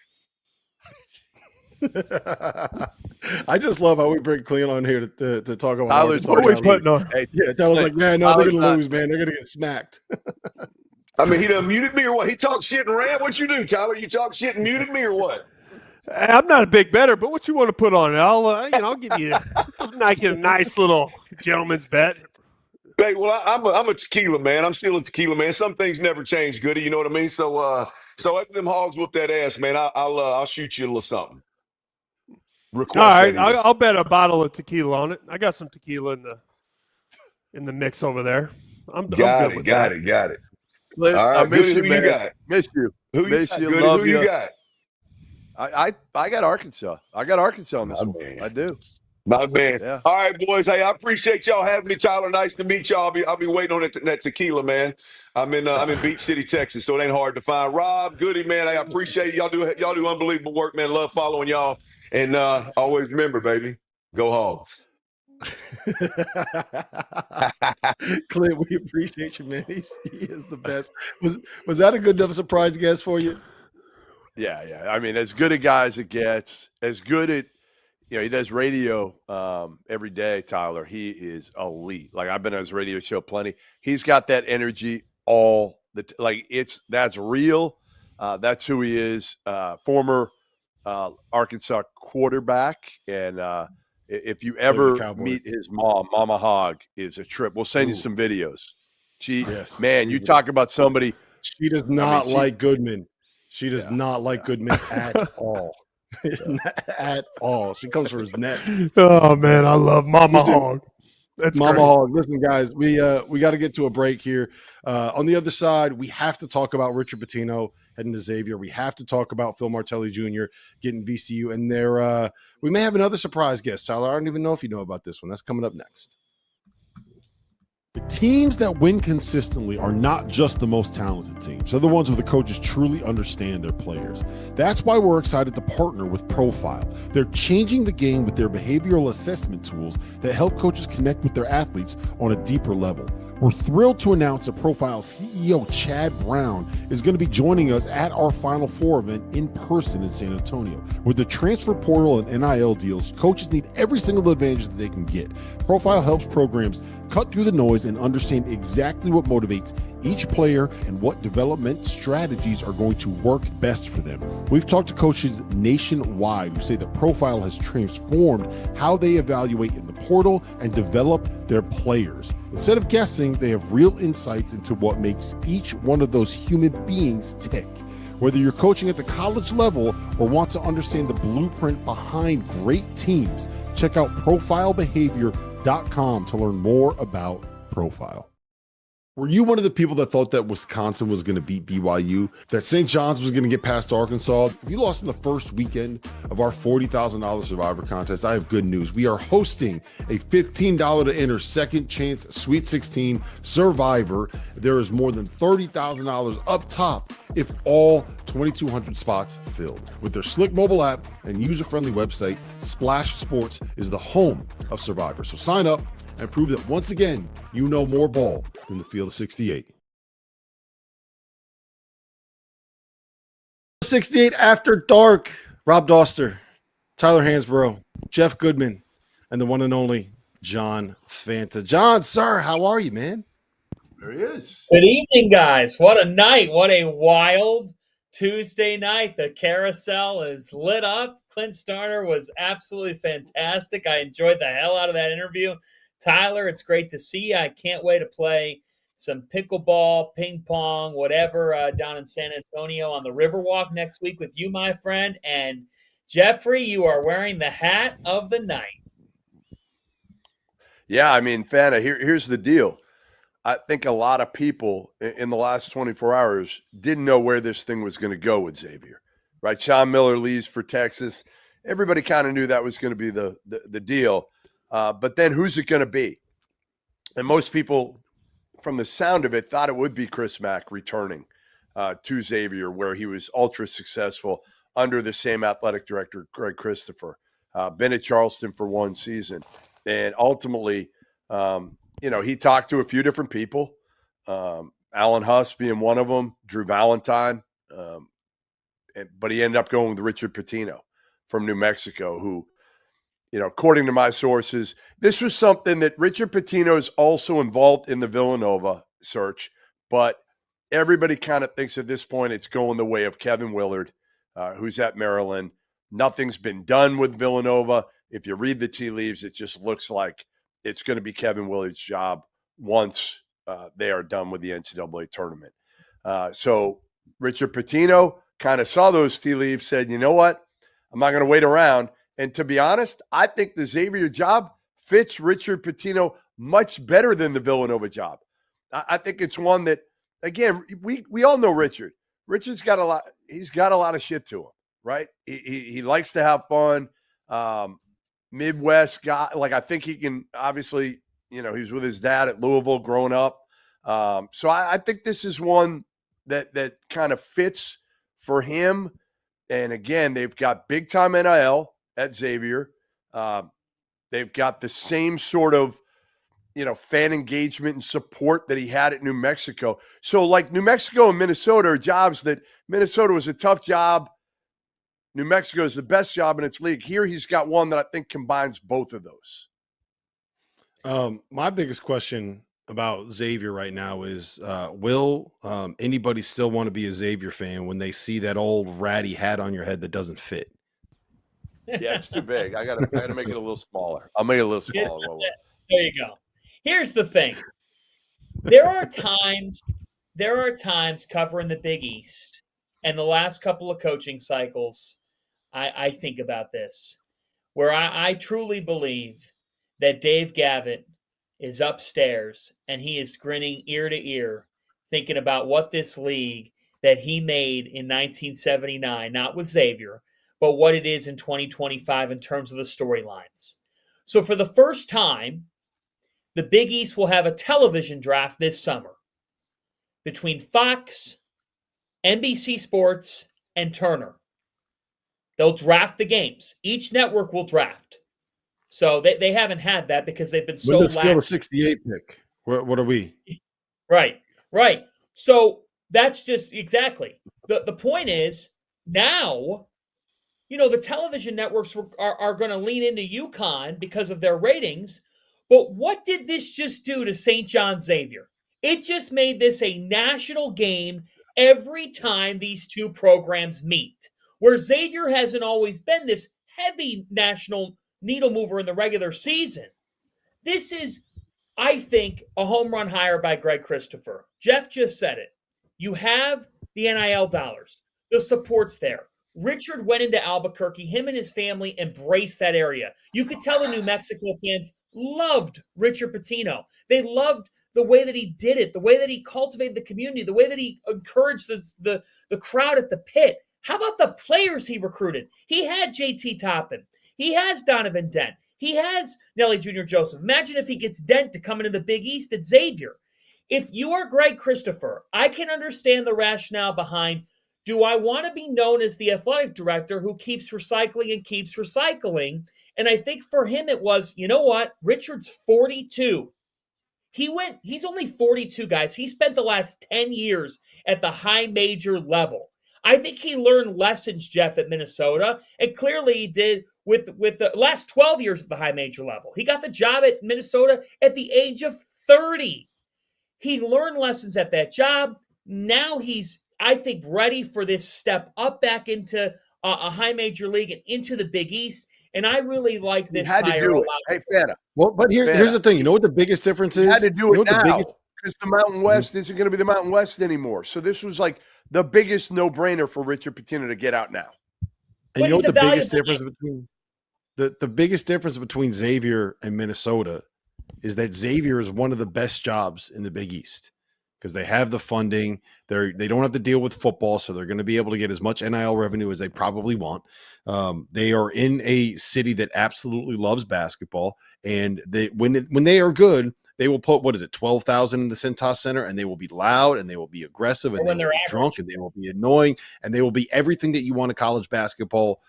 I just love how we bring Clint on here to talk about Tyler's what are we putting on. Hey, yeah, that was like, man, no, Tyler's they're gonna lose, man. They're gonna get smacked. I mean, he done muted me or what? He talked shit and ran. What you do, Tyler? You talk shit and muted me or what? I'm not a big bettor, but what you want to put on it? I'll give you a nice little gentleman's bet. Hey, well, I'm a tequila man. I'm still a tequila man. Some things never change, Goody. You know what I mean? So after them Hogs whoop that ass, man, I'll shoot you a little something. Request all right, that is. I'll bet a bottle of tequila on it. I got some tequila in the mix over there. I'm good with that. Got it. Clint, All right, I miss Goody, you, man. who you got? Miss you. Miss you. Goody, Love who you got? I got Arkansas. I got Arkansas on this one. Man. I do. My man. Yeah. All right, boys. Hey, I appreciate y'all having me, Tyler. Nice to meet y'all. I'll be waiting on that tequila, man. I'm in Beach City, Texas, so it ain't hard to find. Rob, Goody, man. I appreciate it. Y'all do unbelievable work, man. Love following y'all. And always remember, baby, go Hogs. Clint, we appreciate you, man. He is the best. Was that a good enough surprise guest for you? Yeah. I mean, as good a guy as it gets, as good at, he does radio every day, Tyler. He is elite. Like, I've been on his radio show plenty. He's got that energy all that's real. That's who he is. Former Arkansas quarterback. And if you ever meet his mom, Mama Hog is a trip. We'll send you some videos. You talk about somebody. She does not like Goodman. She does not like Goodman at all. At all. She comes for his neck. Oh man, I love Mama Hog. That's Mama great. Hog. Listen, guys, we got to get to a break here. On the other side, we have to talk about Richard Pitino heading to Xavier. We have to talk about Phil Martelli Jr. getting VCU, and we may have another surprise guest, Tyler. I don't even know if you know about this one. That's coming up next. The teams that win consistently are not just the most talented teams. They're the ones where the coaches truly understand their players. That's why we're excited to partner with Profile. They're changing the game with their behavioral assessment tools that help coaches connect with their athletes on a deeper level. We're thrilled to announce that Profile CEO Chad Brown is going to be joining us at our Final Four event in person in San Antonio. With the transfer portal and NIL deals, coaches need every single advantage that they can get. Profile helps programs cut through the noise and understand exactly what motivates each player and what development strategies are going to work best for them. We've talked to coaches nationwide who say that Profile has transformed how they evaluate in the portal and develop their players. Instead of guessing, they have real insights into what makes each one of those human beings tick. Whether you're coaching at the college level or want to understand the blueprint behind great teams, check out profilebehavior.com to learn more about Profile. Were you one of the people that thought that Wisconsin was going to beat BYU, that St. John's was going to get past Arkansas? If you lost in the first weekend of our $40,000 Survivor contest, I have good news. We are hosting a $15 to enter second chance Sweet 16 Survivor. There is more than $30,000 up top if all 2,200 spots filled. With their slick mobile app and user-friendly website, Splash Sports is the home of Survivor. So sign up and prove that once again, you know more ball than the field of 68. 68 After Dark. Rob Doster, Tyler Hansborough, Jeff Goodman, and the one and only John Fanta. John, sir, how are you, man? There he is. Good evening, guys. What a night. What a wild Tuesday night. The carousel is lit up. Clint Stoerner was absolutely fantastic. I enjoyed the hell out of that interview. Tyler, it's great to see you. I can't wait to play some pickleball, ping pong, whatever, down in San Antonio on the Riverwalk next week with you, my friend. And Jeffrey, you are wearing the hat of the night. Yeah, I mean, Fanta, here's the deal. I think a lot of people in the last 24 hours didn't know where this thing was going to go with Xavier, right? Sean Miller leaves for Texas. Everybody kind of knew that was going to be the deal. But then who's it going to be? And most people, from the sound of it, thought it would be Chris Mack returning to Xavier, where he was ultra successful under the same athletic director, Greg Christopher. Been at Charleston for one season. And ultimately, he talked to a few different people, Alan Huss being one of them, Drew Valentine. But he ended up going with Richard Pitino from New Mexico, who, according to my sources, this was something that Richard Pitino is also involved in the Villanova search, but everybody kind of thinks at this point it's going the way of Kevin Willard, who's at Maryland. Nothing's been done with Villanova. If you read the tea leaves, it just looks like it's going to be Kevin Willard's job once they are done with the NCAA tournament. So Richard Pitino kind of saw those tea leaves, said, you know what? I'm not going to wait around. And to be honest, I think the Xavier job fits Richard Pitino much better than the Villanova job. I think it's one that, again, we all know Richard. Richard's got a lot. He's got a lot of shit to him, right? He likes to have fun. Midwest guy. Like, I think he can, obviously, he was with his dad at Louisville growing up. So I think this is one that kind of fits for him. And again, they've got big time NIL at Xavier. They've got the same sort of, fan engagement and support that he had at New Mexico. So like New Mexico and Minnesota are jobs that Minnesota was a tough job. New Mexico is the best job in its league. Here he's got one that I think combines both of those. My biggest question about Xavier right now is, will anybody still want to be a Xavier fan when they see that old ratty hat on your head that doesn't fit? Yeah, it's too big. I gotta make it a little smaller. I'll make it a little smaller. There you go. Here's the thing. There are times covering the Big East and the last couple of coaching cycles, I think about this, where I truly believe that Dave Gavitt is upstairs and he is grinning ear to ear, thinking about what this league that he made in 1979, not with Xavier, but what it is in 2025 in terms of the storylines. So for the first time, the Big East will have a television draft this summer between Fox, NBC Sports, and Turner. They'll draft the games. Each network will draft. So they haven't had that because they've been so When does Field of lax. 68 pick? What are we? Right. So that's just exactly. The point is now, the television networks are going to lean into UConn because of their ratings. But what did this just do to St. John Xavier? It just made this a national game every time these two programs meet, where Xavier hasn't always been this heavy national needle mover in the regular season. This is, I think, a home run hire by Greg Christopher. Jeff just said it. You have the NIL dollars. The support's there. Richard went into Albuquerque. Him and his family embraced that area. You could tell the New Mexico fans loved Richard Pitino. They loved the way that he did it, the way that he cultivated the community, the way that he encouraged the crowd at the pit. How about the players he recruited? He had JT Toppin. He has Donovan Dent. He has Nelly Jr. Joseph. Imagine if he gets Dent to come into the Big East at Xavier. If you are Greg Christopher, I can understand the rationale behind, do I want to be known as the athletic director who keeps recycling and keeps recycling? And I think for him it was, you know what? Richard's 42. He's only 42, guys. He spent the last 10 years at the high major level. I think he learned lessons, Jeff, at Minnesota, and clearly he did with the last 12 years at the high major level. He got the job at Minnesota at the age of 30. He learned lessons at that job. Now he's, I think, ready for this step up back into a high major league and into the Big East. And I really like this He had to hire do a it. lot. Hey, Fanta. Well, but here's the thing. You know what the biggest difference is? He had to do it now biggest, because the Mountain West isn't going to be the Mountain West anymore. So this was like the biggest no-brainer for Richard Pitino to get out now. And you know what the biggest difference between the biggest difference between Xavier and Minnesota is that Xavier is one of the best jobs in the Big East because they have the funding. They don't have to deal with football, so they're going to be able to get as much NIL revenue as they probably want. They are in a city that absolutely loves basketball, and when they are good, they will put 12,000 in the Cintas Center, and they will be loud, and they will be aggressive, and they will be drunk, and they will be annoying, and they will be everything that you want a college basketball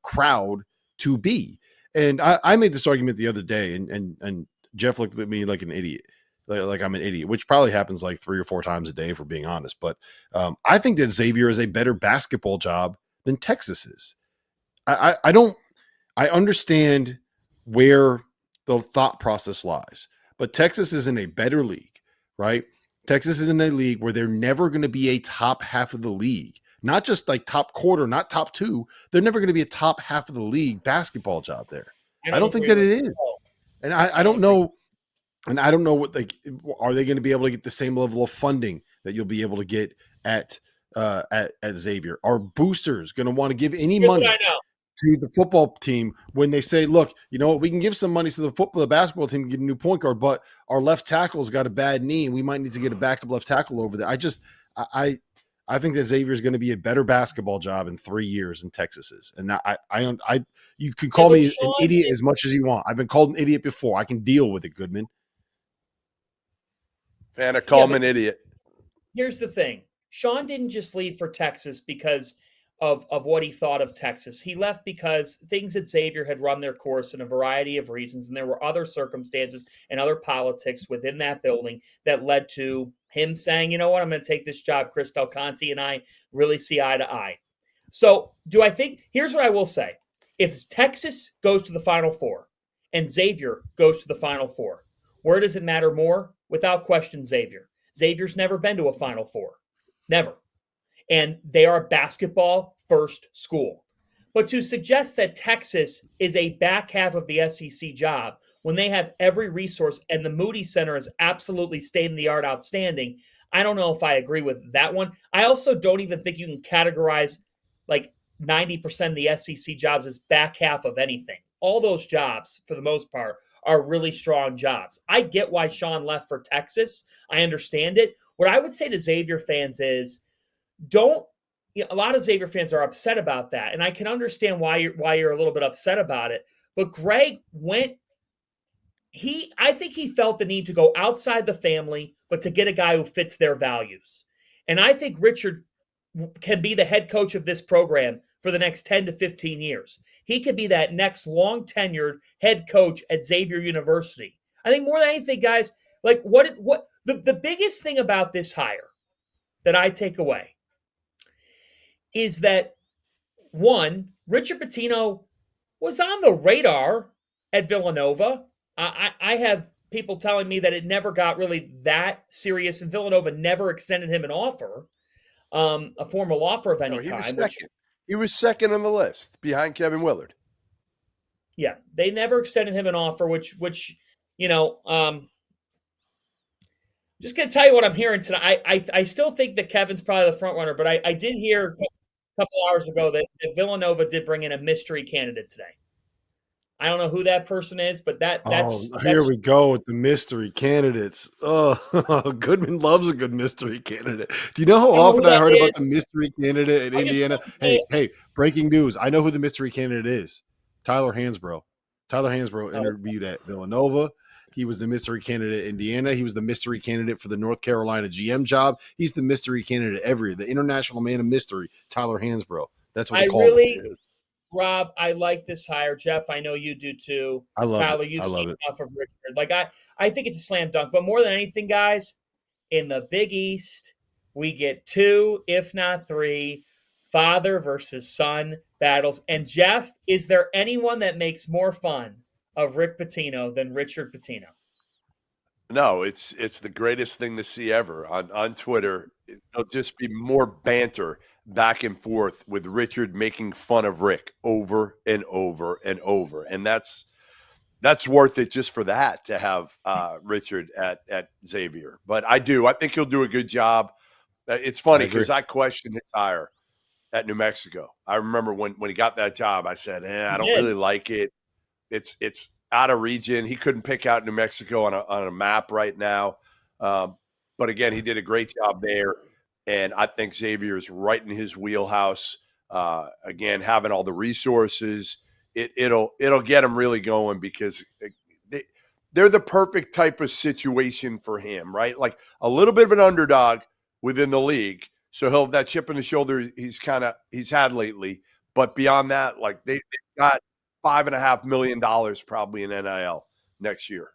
crowd to be. And I made this argument the other day, and Jeff looked at me like an idiot. Like I'm an idiot, which probably happens like 3 or 4 times a day, if we're being honest. But I think that Xavier is a better basketball job than Texas is. I understand where the thought process lies, but Texas is in a better league, right? Texas is in a league where they're never going to be a top half of the league, not just like top quarter, not top 2. They're never going to be a top half of the league basketball job there. I don't think that it is. And I don't know. And I don't know what are they going to be able to get the same level of funding that you'll be able to get at Xavier? Are boosters going to want to give any money to the football team when they say, look, you know what, we can give some money to the basketball team to get a new point guard, but our left tackle's got a bad knee and we might need to get a backup left tackle over there. I think that Xavier is going to be a better basketball job in 3 years than Texas is. And you can call me an idiot as much as you want. I've been called an idiot before. I can deal with it, Goodman. Fanta, call him an idiot. Here's the thing. Sean didn't just leave for Texas because of what he thought of Texas. He left because things at Xavier had run their course in a variety of reasons, and there were other circumstances and other politics within that building that led to him saying, you know what, I'm going to take this job. Chris Del Conte and I really see eye to eye. So here's what I will say. If Texas goes to the Final Four and Xavier goes to the Final Four, where does it matter more? Without question, Xavier. Xavier's never been to a Final Four. Never. And they are a basketball-first school. But to suggest that Texas is a back half of the SEC job when they have every resource and the Moody Center is absolutely state-of-the-art outstanding, I don't know if I agree with that one. I also don't even think you can categorize like 90% of the SEC jobs as back half of anything. All those jobs, for the most part, are really strong jobs. I get why Sean left for Texas. I understand it. What I would say to Xavier fans is a lot of Xavier fans are upset about that. And I can understand why you're a little bit upset about it. But Greg went I think he felt the need to go outside the family, but to get a guy who fits their values. And I think Richard can be the head coach of this program for the next 10 to 15 years. He could be that next long tenured head coach at Xavier University. I think more than anything, guys, like the biggest thing about this hire that I take away is that, one, Richard Pitino was on the radar at Villanova. I have people telling me that it never got really that serious, and Villanova never extended him an offer, a formal offer of any No, he was kind. second. He was second on the list behind Kevin Willard. Yeah, they never extended him an offer, which just going to tell you what I'm hearing tonight. I still think that Kevin's probably the front runner, but I did hear a couple hours ago that Villanova did bring in a mystery candidate today. I don't know who that person is, but that's here we go with the mystery candidates. Oh, Goodman loves a good mystery candidate. Do you know how often I heard about the mystery candidate in Indiana? Hey, breaking news. I know who the mystery candidate is. Tyler Hansbrough. Tyler Hansbrough interviewed at Villanova. He was the mystery candidate at Indiana. He was the mystery candidate for the North Carolina GM job. He's the mystery candidate every year. The international man of mystery, Tyler Hansbrough. That's what they call him. Rob, I like this hire. Jeff, I know you do too. I love Tyler, it. you've I love seen it. enough of Richard. Like I think it's a slam dunk. But more than anything, guys, in the Big East, we get 2, if not 3, father versus son battles. And Jeff, is there anyone that makes more fun of Rick Pitino than Richard Pitino? No, it's the greatest thing to see ever on Twitter. It'll just be more banter back and forth with Richard making fun of Rick over and over and over, and that's worth it just for that to have Richard at Xavier. But I think he'll do a good job. It's funny because I questioned his hire at New Mexico. I remember when he got that job, I said, I don't really like it. It's out of region. He couldn't pick out New Mexico on a map right now. But again, he did a great job there. And I think Xavier is right in his wheelhouse. Again, having all the resources, it'll get him really going because they're the perfect type of situation for him, right? Like a little bit of an underdog within the league. So he'll have that chip in the shoulder he's had lately. But beyond that, like they've got $5.5 million probably in NIL next year.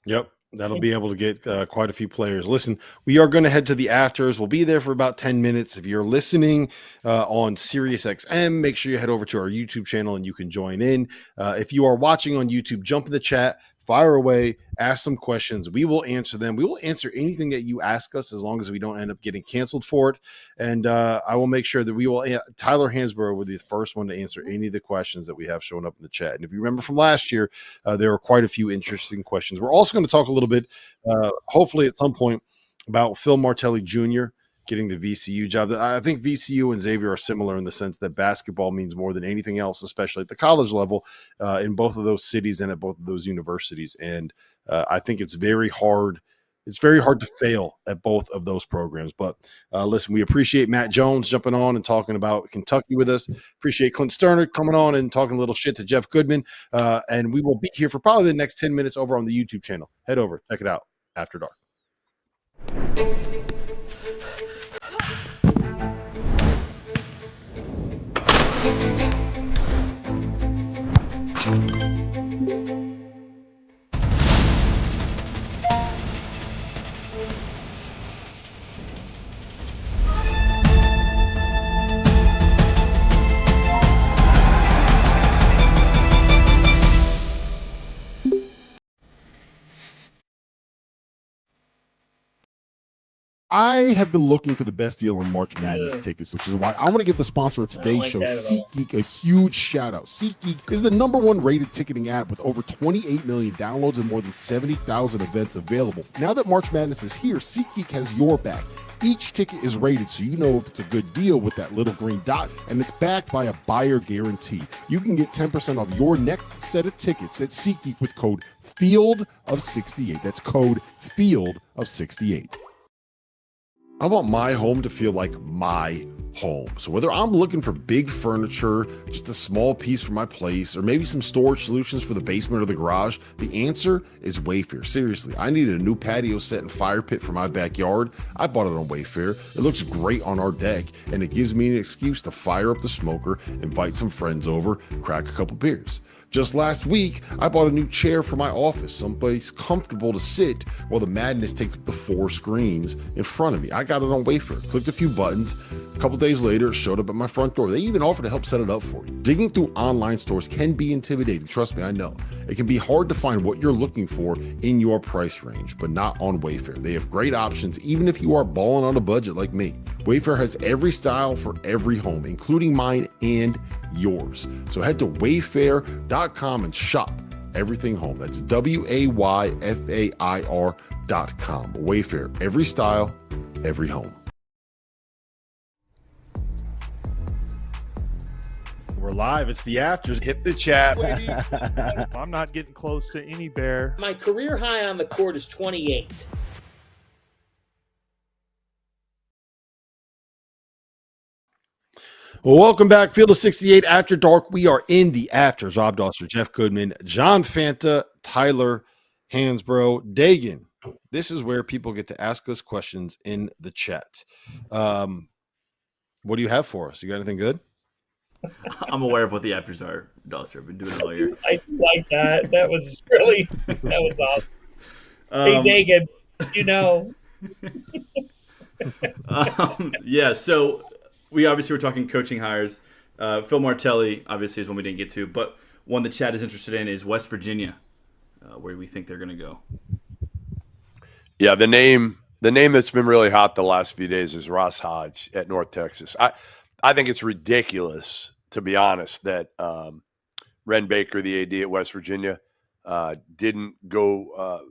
Yep. That'll be able to get quite a few players. Listen, we are going to head to the afters. We'll be there for about 10 minutes. If you're listening on SiriusXM, make sure you head over to our YouTube channel and you can join in. If you are watching on YouTube, jump in the chat, fire away, ask some questions. We will answer them. We will answer anything that you ask us as long as we don't end up getting canceled for it. And I will make sure that we will. Tyler Hansbrough will be the first one to answer any of the questions that we have showing up in the chat. And if you remember from last year, there were quite a few interesting questions. We're also going to talk a little bit, hopefully at some point, about Phil Martelli Jr. getting the VCU job. I think VCU and Xavier are similar in the sense that basketball means more than anything else, especially at the college level, in both of those cities and at both of those universities. And I think it's very hard. It's very hard to fail at both of those programs. But listen, we appreciate Matt Jones jumping on and talking about Kentucky with us. Appreciate Clint Stoerner coming on and talking a little shit to Jeff Goodman. And we will be here for probably the next 10 minutes over on the YouTube channel. Head over, check it out. After Dark. I have been looking for the best deal on March Madness tickets, which is why I want to give the sponsor of today's show, SeatGeek, a huge shout out. SeatGeek is the #1 rated ticketing app with over 28 million downloads and more than 70,000 events available. Now that March Madness is here, SeatGeek has your back. Each ticket is rated so you know if it's a good deal with that little green dot, and it's backed by a buyer guarantee. You can get 10% off your next set of tickets at SeatGeek with code FIELD of68. That's code FIELD of 68. I want my home to feel like my home. So whether I'm looking for big furniture, just a small piece for my place, or maybe some storage solutions for the basement or the garage, the answer is Wayfair. Seriously, I needed a new patio set and fire pit for my backyard. I bought it on Wayfair. It looks great on our deck, and it gives me an excuse to fire up the smoker, invite some friends over, crack a couple beers. Just last week, I bought a new chair for my office, someplace comfortable to sit while the madness takes up the 4 screens in front of me. I got it on Wayfair, clicked a few buttons. A couple days later, it showed up at my front door. They even offered to help set it up for you. Digging through online stores can be intimidating. Trust me, I know. It can be hard to find what you're looking for in your price range, but not on Wayfair. They have great options, even if you are balling on a budget like me. Wayfair has every style for every home, including mine and yours. So head to wayfair.com and shop everything home. That's WAYFAIR.com. Wayfair, every style, every home. We're live. It's the afters. Hit the chat. I'm not getting close to any bear. My career high on the court is 28. Well, welcome back. Field of 68 After Dark. We are in the afters. Rob Dosser, Jeff Goodman, John Fanta, Tyler Hansbrough, Dagan. This is where people get to ask us questions in the chat. What do you have for us? You got anything good? I'm aware of what the afters are, Dosser. I've been doing it all year. I like that. That was awesome. Hey, Dagan, you know. Yeah, so we obviously were talking coaching hires. Phil Martelli, obviously, is one we didn't get to, but one the chat is interested in is West Virginia, where we think they're going to go. Yeah, the name that's been really hot the last few days is Ross Hodge at North Texas. I think it's ridiculous, to be honest, that Ren Baker, the AD at West Virginia, didn't go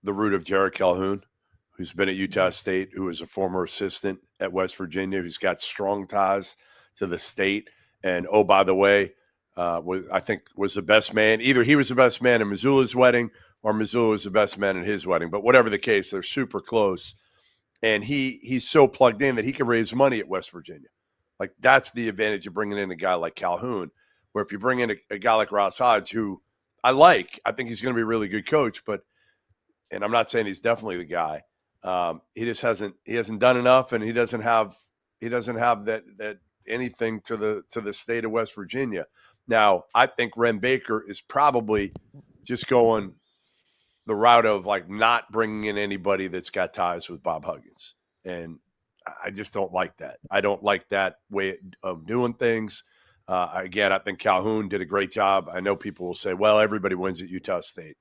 the route of Jared Calhoun, who's been at Utah State, who is a former assistant at West Virginia, who's got strong ties to the state. And, oh, by the way, I think was the best man. Either he was the best man in Missoula's wedding or Missoula was the best man in his wedding. But whatever the case, they're super close. And he's so plugged in that he can raise money at West Virginia. Like, that's the advantage of bringing in a guy like Calhoun, where if you bring in a guy like Ross Hodge, who I think he's going to be a really good coach, and I'm not saying he's definitely the guy. He just hasn't done enough, and he doesn't have that anything to the state of West Virginia. Now, I think Ren Baker is probably just going the route of like not bringing in anybody that's got ties with Bob Huggins, and I just don't like that. I don't like that way of doing things. Again, I think Calhoun did a great job. I know people will say, well, everybody wins at Utah State.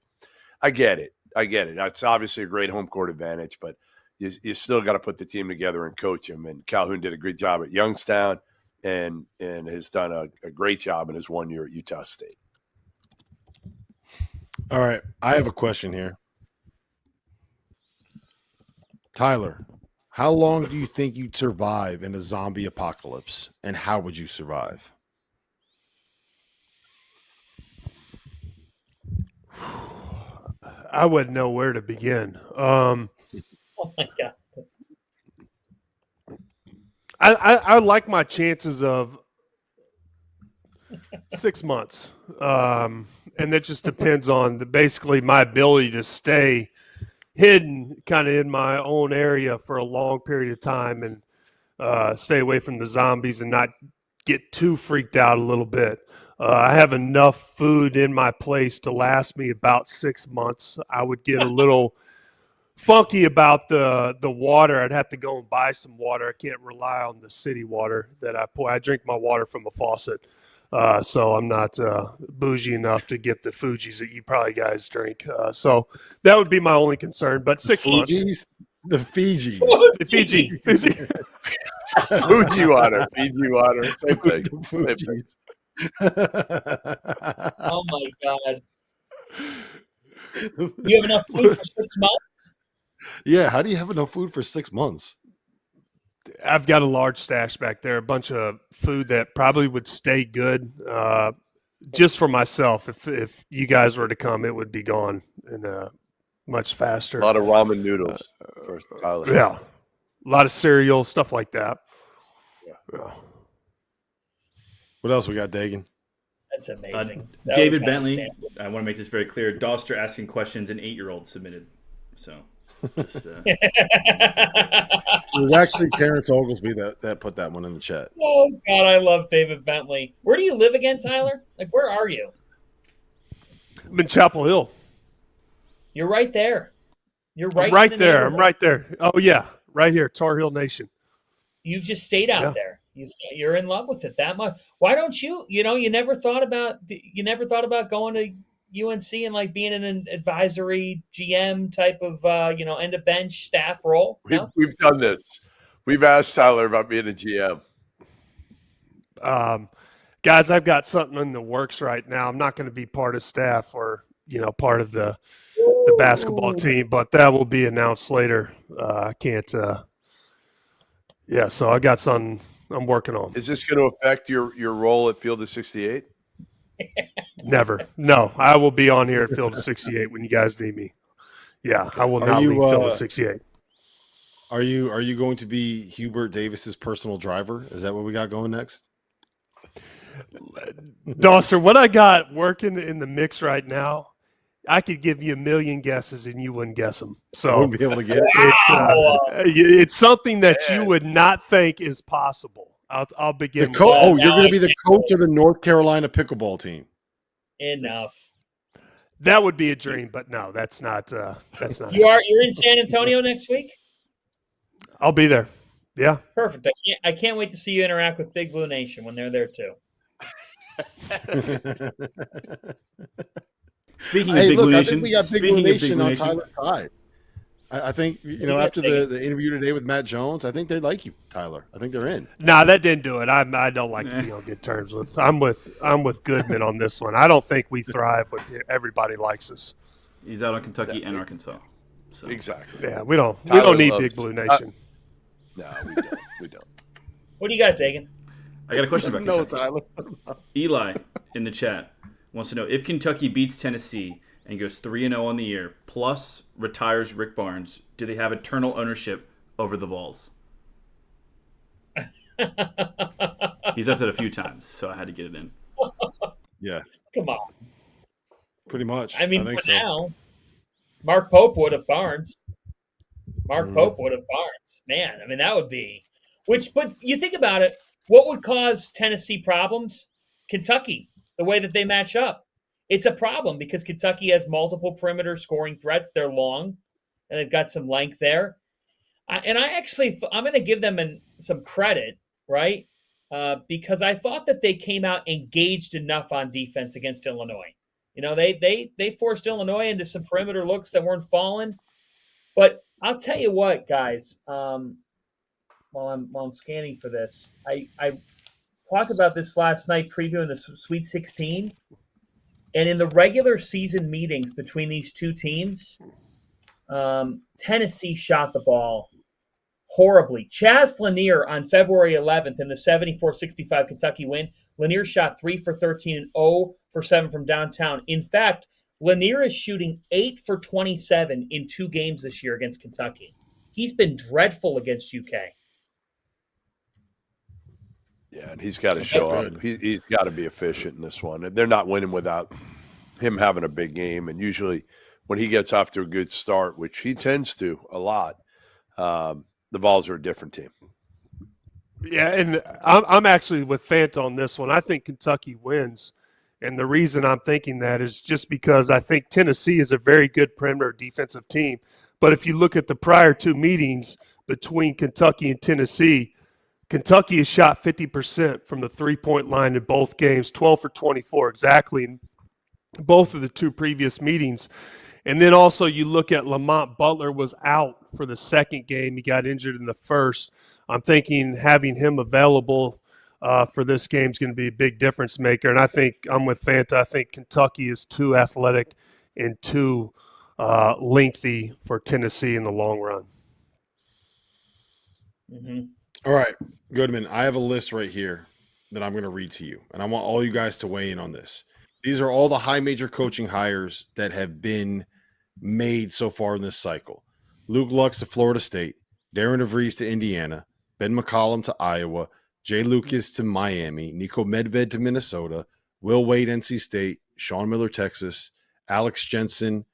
I get it. That's obviously a great home court advantage, but you still got to put the team together and coach them. And Calhoun did a great job at Youngstown and has done a great job in his 1 year at Utah State. All right. I have a question here. Tyler, how long do you think you'd survive in a zombie apocalypse, and how would you survive? I wouldn't know where to begin. Oh my God. I like my chances of 6 months. And that just depends on basically my ability to stay hidden kind of in my own area for a long period of time and stay away from the zombies and not get too freaked out a little bit. I have enough food in my place to last me about 6 months. I would get a little funky about the water. I'd have to go and buy some water. I can't rely on the city water that I pour. I drink my water from a faucet. So I'm not bougie enough to get the Fujis that you probably guys drink. So that would be my only concern. But 6 months. The Fijis. The Fiji. Fuji water. Same thing. Fujis. Oh my God. You have enough food for 6 months? Yeah, how do you have enough food for 6 months? I've got a large stash back there, a bunch of food that probably would stay good just for myself. If you guys were to come, it would be gone and much faster. A lot of ramen noodles for Tyler. Yeah. A lot of cereal, stuff like that. What else we got, Dagan? That's amazing. That David was Bentley, outstanding. I want to make this very clear. Doster asking questions an 8-year-old submitted. So, just, It was actually Terrence Oglesby that put that one in the chat. Oh, God, I love David Bentley. Where do you live again, Tyler? Like, where are you? I'm in Chapel Hill. You're right there. You're I'm right right in the there. I'm neighborhood. right there. Oh, yeah. Right here, Tar Heel Nation. You've just stayed out there. You're in love with it that much. Why don't you? You never thought about going to UNC and like being in an advisory GM type of end of bench staff role. No? We've done this. We've asked Tyler about being a GM. Guys, I've got something in the works right now. I'm not going to be part of staff or part of the basketball team, but that will be announced later. I can't. So I got something I'm working on. Is this going to affect your role at Field of 68? Never. No, I will be on here at Field of 68 when you guys need me. Yeah, I will not leave Field of 68. Are you going to be Hubert Davis's personal driver? Is that what we got going next? Dawser, what I got working in the mix right now, I could give you a million guesses and you wouldn't guess them. So I wouldn't be able to get it. It's something that you would not think is possible. I'll begin. You're going to be the coach of the North Carolina pickleball team. Enough. That would be a dream, but no, that's not. You're in San Antonio next week? I'll be there. Yeah. Perfect. I can't wait to see you interact with Big Blue Nation when they're there too. Speaking of Big Blue I Nation, think we got Big Blue speaking of Big Nation Blue on Nation, Tyler's side. I think after the interview today with Matt Jones, I think they like you, Tyler. I think they're in. Nah, that didn't do it. I don't like to be on good terms with. I'm with Goodman on this one. I don't think we thrive when everybody likes us. he's out on Kentucky and Arkansas. So. Exactly. Yeah, we don't need Big Blue Nation. No, we don't. What do you got, Dagan? I got a question about No, Kentucky. Tyler. Eli in the chat wants to know if Kentucky beats Tennessee and goes 3-0 on the year, plus retires Rick Barnes, do they have eternal ownership over the Vols? He's asked it a few times, so I had to get it in. Yeah, Come on. pretty much. I mean, think for so. now, Mark Pope would have Barnes. Pope would have Barnes. Man, I mean, that would be – but you think about it, what would cause Tennessee problems? Kentucky, the way that they match up. It's a problem because Kentucky has multiple perimeter scoring threats. They're long, and they've got some length there. I'm going to give them some credit, right? Because I thought that they came out engaged enough on defense against Illinois. They forced Illinois into some perimeter looks that weren't falling. But I'll tell you what, guys. While I'm scanning for this, I talked about this last night previewing the Sweet 16. And in the regular season meetings between these two teams, Tennessee shot the ball horribly. Chaz Lanier on February 11th in the 74-65 Kentucky win, Lanier shot 3 for 13 and 0 for 7 from downtown. In fact, Lanier is shooting 8 for 27 in 2 games this year against Kentucky. He's been dreadful against UK. Yeah, and he's got to show up. He's got to be efficient in this one. They're not winning without him having a big game. And usually when he gets off to a good start, which he tends to a lot, the Vols are a different team. Yeah, and I'm actually with Fanta on this one. I think Kentucky wins. And the reason I'm thinking that is just because I think Tennessee is a very good perimeter defensive team. But if you look at the prior 2 meetings between Kentucky and Tennessee, Kentucky has shot 50% from the three-point line in both games, 12 for 24 exactly in both of the 2 previous meetings. And then also you look at Lamont Butler was out for the second game. He got injured in the first. I'm thinking having him available for this game is going to be a big difference maker. And I think I'm with Fanta. I think Kentucky is too athletic and too lengthy for Tennessee in the long run. Mm-hmm. All right, Goodman, I have a list right here that I'm going to read to you, and I want all you guys to weigh in on this. These are all the high major coaching hires that have been made so far in this cycle. Luke Lux to Florida State, Darren DeVries to Indiana, Ben McCollum to Iowa, Jay Lucas to Miami, Nico Medved to Minnesota, Will Wade, NC State, Sean Miller, Texas, Alex Jensen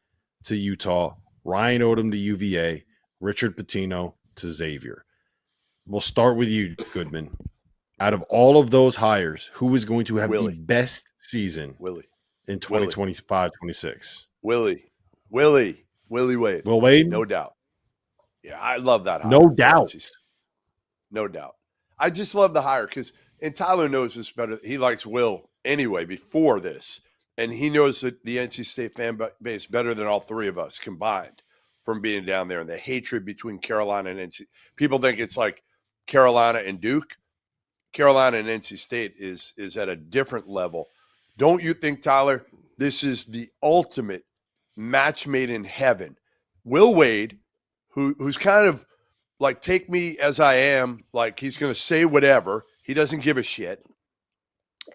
to Utah, Ryan Odom to UVA, Richard Pitino to Xavier. We'll start with you, Goodman. Out of all of those hires, who is going to have the best season in 2025-26? Willie Wade. Will Wade? No doubt. Yeah, I love that hire. No doubt. No doubt. I just love the hire because, and Tyler knows this better. He likes Will anyway before this. And he knows that the NC State fan base better than all three of us combined from being down there. And the hatred between Carolina and NC. People think it's like Carolina and Duke. Carolina and NC State is at a different level. Don't you think, Tyler, this is the ultimate match made in heaven? Will Wade, who's kind of like, take me as I am, like he's going to say whatever. He doesn't give a shit.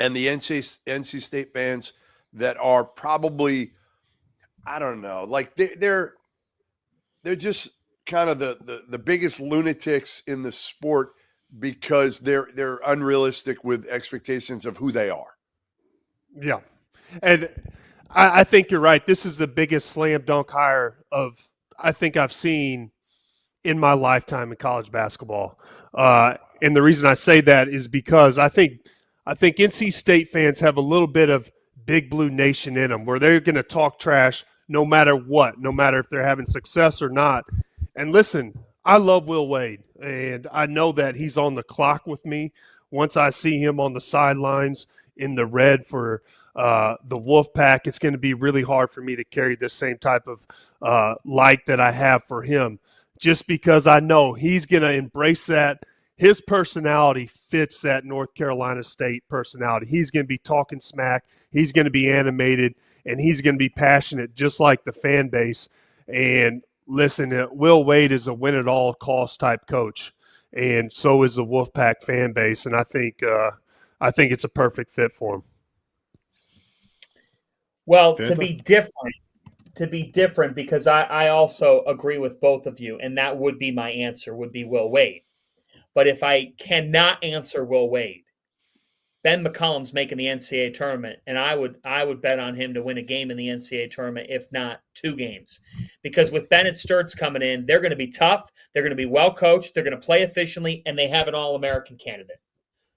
And the NC State fans that are probably, I don't know, like they're just kind of the biggest lunatics in the sport because they're unrealistic with expectations of who they are. Yeah. And I think you're right. This is the biggest slam dunk hire I think I've seen in my lifetime in college basketball. And the reason I say that is because I think NC State fans have a little bit of Big Blue Nation in them where they're going to talk trash no matter what, no matter if they're having success or not. And listen, I love Will Wade, and I know that he's on the clock with me. Once I see him on the sidelines in the red for the Wolfpack, it's going to be really hard for me to carry this same type of light that I have for him, just because I know he's going to embrace that. His personality fits that North Carolina State personality. He's going to be talking smack. He's going to be animated, and he's going to be passionate, just like the fan base. And listen, Will Wade is a win-at-all-cost type coach, and so is the Wolfpack fan base. And I think it's a perfect fit for him. Well, to be different, because I also agree with both of you, and that would be my answer, would be Will Wade. But if I cannot answer Will Wade, Ben McCollum's making the NCAA tournament, and I would bet on him to win a game in the NCAA tournament, if not 2 games. Because with Bennett Sturts coming in, they're going to be tough, they're going to be well coached, they're going to play efficiently, and they have an All-American candidate.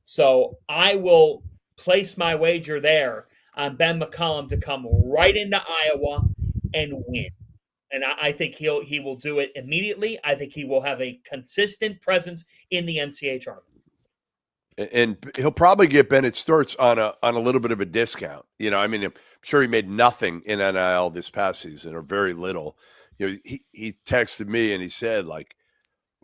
So I will place my wager there on Ben McCollum to come right into Iowa and win. And I think he will do it immediately. I think he will have a consistent presence in the NCAA tournament. And he'll probably get Bennett Sturts on a little bit of a discount. You know, I mean, I'm sure he made nothing in NIL this past season, or very little. You know, he texted me and he said, like,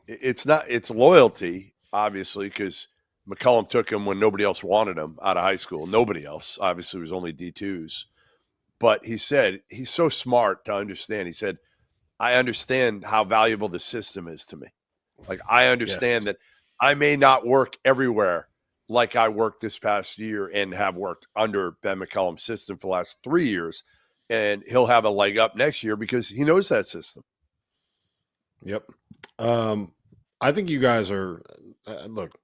it's loyalty, obviously, because McCollum took him when nobody else wanted him out of high school. Nobody else, obviously, was only D2s. But he said he's so smart to understand. He said, I understand how valuable the system is to me. Like, I understand that I may not work everywhere like I worked this past year and have worked under Ben McCollum's system for the last 3 years. And he'll have a leg up next year because he knows that system. Yep. I think you guys are look,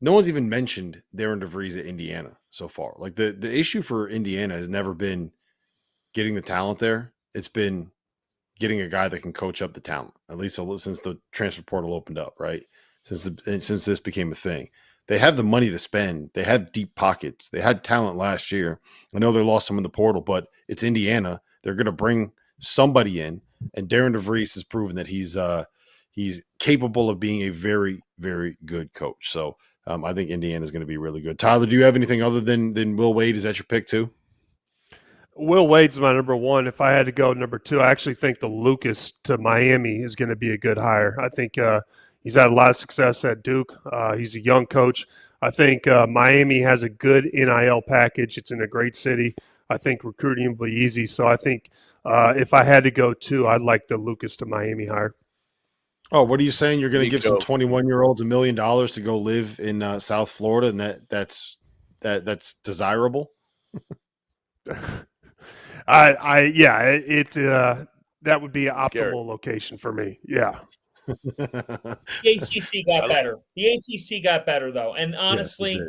no one's even mentioned Darren DeVries at Indiana so far. Like, the issue for Indiana has never been getting the talent there. It's been getting a guy that can coach up the talent, at least since the transfer portal opened up, right? Since this became a thing. They have the money to spend. They have deep pockets. They had talent last year. I know they lost some in the portal, but it's Indiana. They're going to bring somebody in, and Darren DeVries has proven that he's capable of being a very, very good coach. So I think Indiana is going to be really good. Tyler, do you have anything other than Will Wade? Is that your pick too? Will Wade's my number 1. If I had to go number 2, I actually think the Lucas to Miami is going to be a good hire. I think he's had a lot of success at Duke. He's a young coach. I think Miami has a good NIL package. It's in a great city. I think recruiting will be easy. So I think if I had to go 2, I'd like the Lucas to Miami hire. Oh, what are you saying? You're going to give some 21-year-olds $1 million to go live in South Florida, and that's desirable? That would be an optimal location for me. Yeah. The ACC got better. The ACC got better, though. And honestly,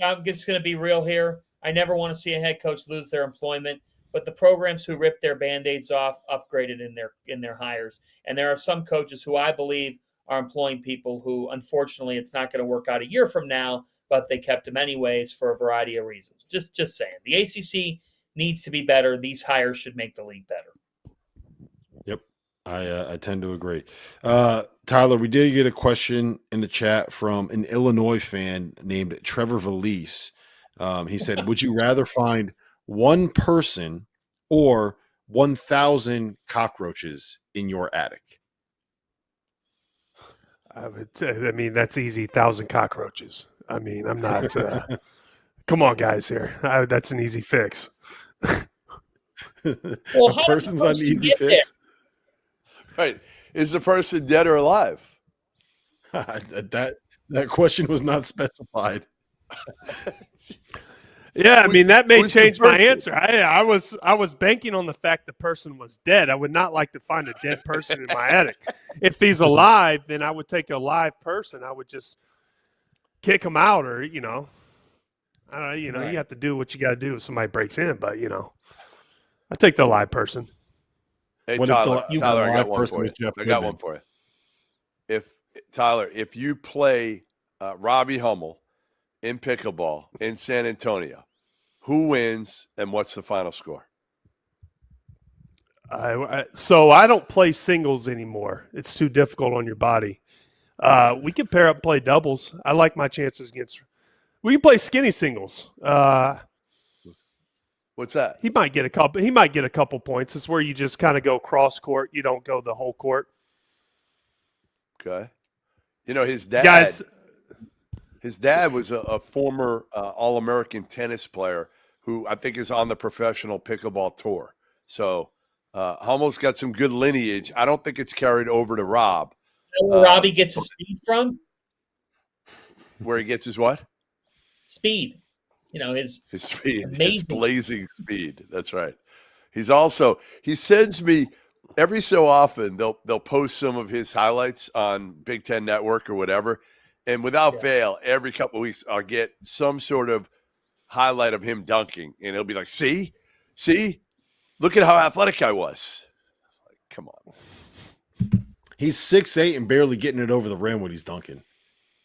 I'm just going to be real here. I never want to see a head coach lose their employment, but the programs who ripped their Band-Aids off upgraded in their hires. And there are some coaches who I believe are employing people who, unfortunately, it's not going to work out a year from now, but they kept them anyways for a variety of reasons. Just saying. The ACC needs to be better. These hires should make the league better. Yep. I tend to agree. Tyler, we did get a question in the chat from an Illinois fan named Trevor Valise. He said, would you rather find one person or 1,000 cockroaches in your attic? I mean, that's easy. 1,000 cockroaches. I mean, I'm not. Come on, guys. Here, that's an easy fix. Well, how person's on person easy get fix. Right. Is the person dead or alive? that question was not specified. Yeah, I mean, that may who's the change my person? answer. I was banking on the fact the person was dead. I would not like to find a dead person in my attic. If he's alive, then I would take a live person. I would just kick him out, or I don't know. Right. You have to do what you got to do if somebody breaks in. But I take the live person. Hey, What if Tyler, the Tyler, I live got one person for was you. Jeff I got Goodman? one for you. If you play Robbie Hummel in pickleball in San Antonio, who wins and what's the final score? So I don't play singles anymore. It's too difficult on your body. We can pair up and play doubles. I like my chances against. We can play skinny singles. What's that? He might get a couple. He might get a couple points. It's where you just kind of go cross court. You don't go the whole court. Okay. His dad. Guys, His dad was a former All-American tennis player who I think is on the professional pickleball tour. So Hummel's got some good lineage. I don't think it's carried over to Rob. Is that where Robbie gets his speed from? Where he gets his what? Speed. His speed. amazing. His blazing speed. That's right. He sends me every so often they'll post some of his highlights on Big Ten Network or whatever. And without fail, every couple of weeks I'll get some sort of highlight of him dunking. And it'll be like, see, look at how athletic I was. Like, come on. He's 6'8" and barely getting it over the rim when he's dunking.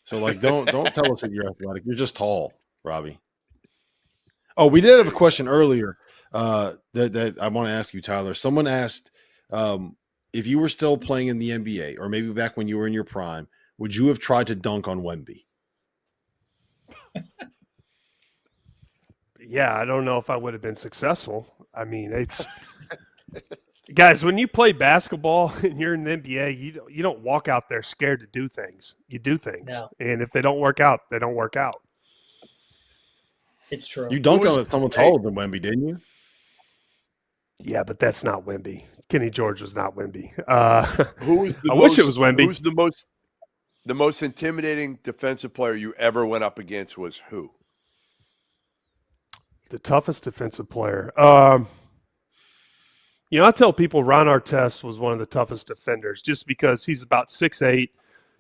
So, don't tell us that you're athletic. You're just tall, Robbie. Oh, we did have a question earlier that I want to ask you, Tyler. Someone asked if you were still playing in the NBA, or maybe back when you were in your prime, would you have tried to dunk on Wemby? yeah, I don't know if I would have been successful. I mean, it's guys, when you play basketball and you're in the NBA, you don't walk out there scared to do things. You do things, No. and if they don't work out, they don't work out. It's true. You dunked on someone taller than Wemby, didn't you? Yeah, but that's not Wemby. Kenny George was not Wemby. Wish it was Wemby. Who's the most intimidating defensive player you ever went up against was who? The toughest defensive player. I tell people Ron Artest was one of the toughest defenders just because he's about 6'8".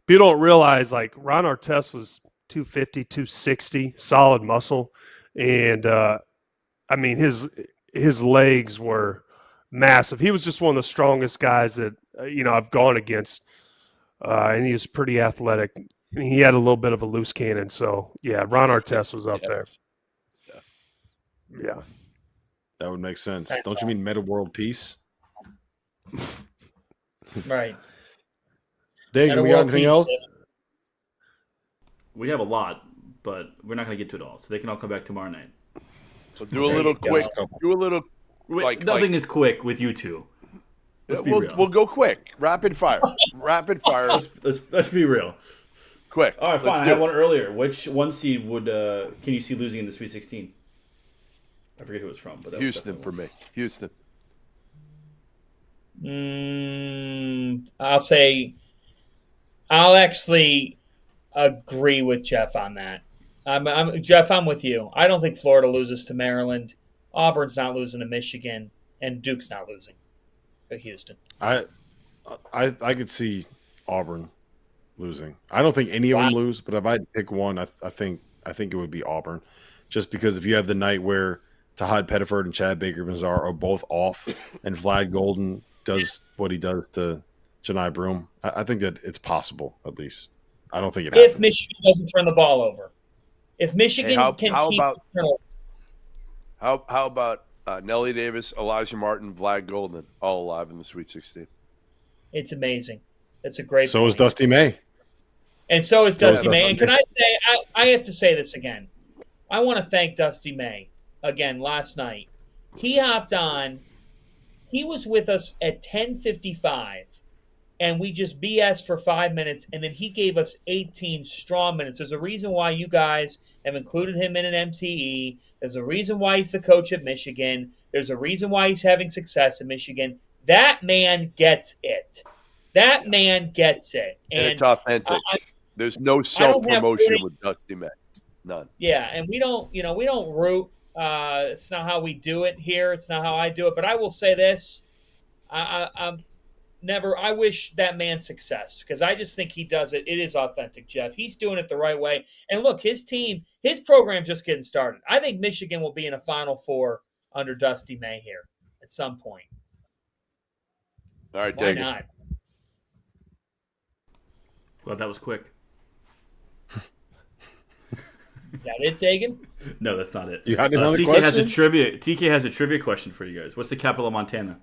People don't realize, Ron Artest was 250, 260, solid muscle. And, his legs were massive. He was just one of the strongest guys that, I've gone against. And he was pretty athletic. And he had a little bit of a loose cannon. So, yeah, Ron Artest was up there. Yeah. That would make sense. That's Don't you mean Meta World Peace? Right. Dave, we got anything else? We have a lot, but we're not going to get to it all. So they can all come back tomorrow night. So do a little quick. Do a little Nothing is quick with you two. We'll go quick. Rapid fire. Rapid fire. Let's be real. Quick. All right, fine. I had one earlier. Which one seed can you see losing in the Sweet 16? I forget who it was from, but Houston for me. Houston. I'll actually agree with Jeff on that. Jeff, I'm with you. I don't think Florida loses to Maryland. Auburn's not losing to Michigan, and Duke's not losing to Houston. I could see Auburn losing. I don't think any of them lose, but if I had to pick one, I think it would be Auburn, just because if you have the night where Tahad Pettiford and Chad Baker-Mazar are both off, and Vlad Golden does what he does to Janai Broom, I think that it's possible. At least I don't think it happens. If Michigan doesn't turn the ball over, if Michigan how keep about turnovers. how about Nelly Davis, Elijah Martin, Vlad Golden, all alive in the Sweet 16? It's amazing. It's a great. So point. is Dusty May. And so is Dusty May. And Dusty. can I say, I have to say this again. I want to thank Dusty May again last night. He hopped on. He was with us at 10:55, and we just BS for 5 minutes, and then he gave us 18 strong minutes. There's a reason why you guys have included him in an MTE. There's a reason why he's the coach at Michigan. There's a reason why he's having success at Michigan. That man gets it. That man gets it. And it's authentic. There's no self-promotion with Dusty May. None. Yeah, and we don't root. It's not how we do it here. It's not how I do it. But I will say this: I wish that man success, because I just think he does it. It is authentic, Jeff. He's doing it the right way. And look, his program's just getting started. I think Michigan will be in a Final Four under Dusty May here at some point. All right, Why Dagan. not? Well, that was quick. Is that it, Dagan? No, that's not it. You had another TK question? TK has a trivia question for you guys. What's the capital of Montana?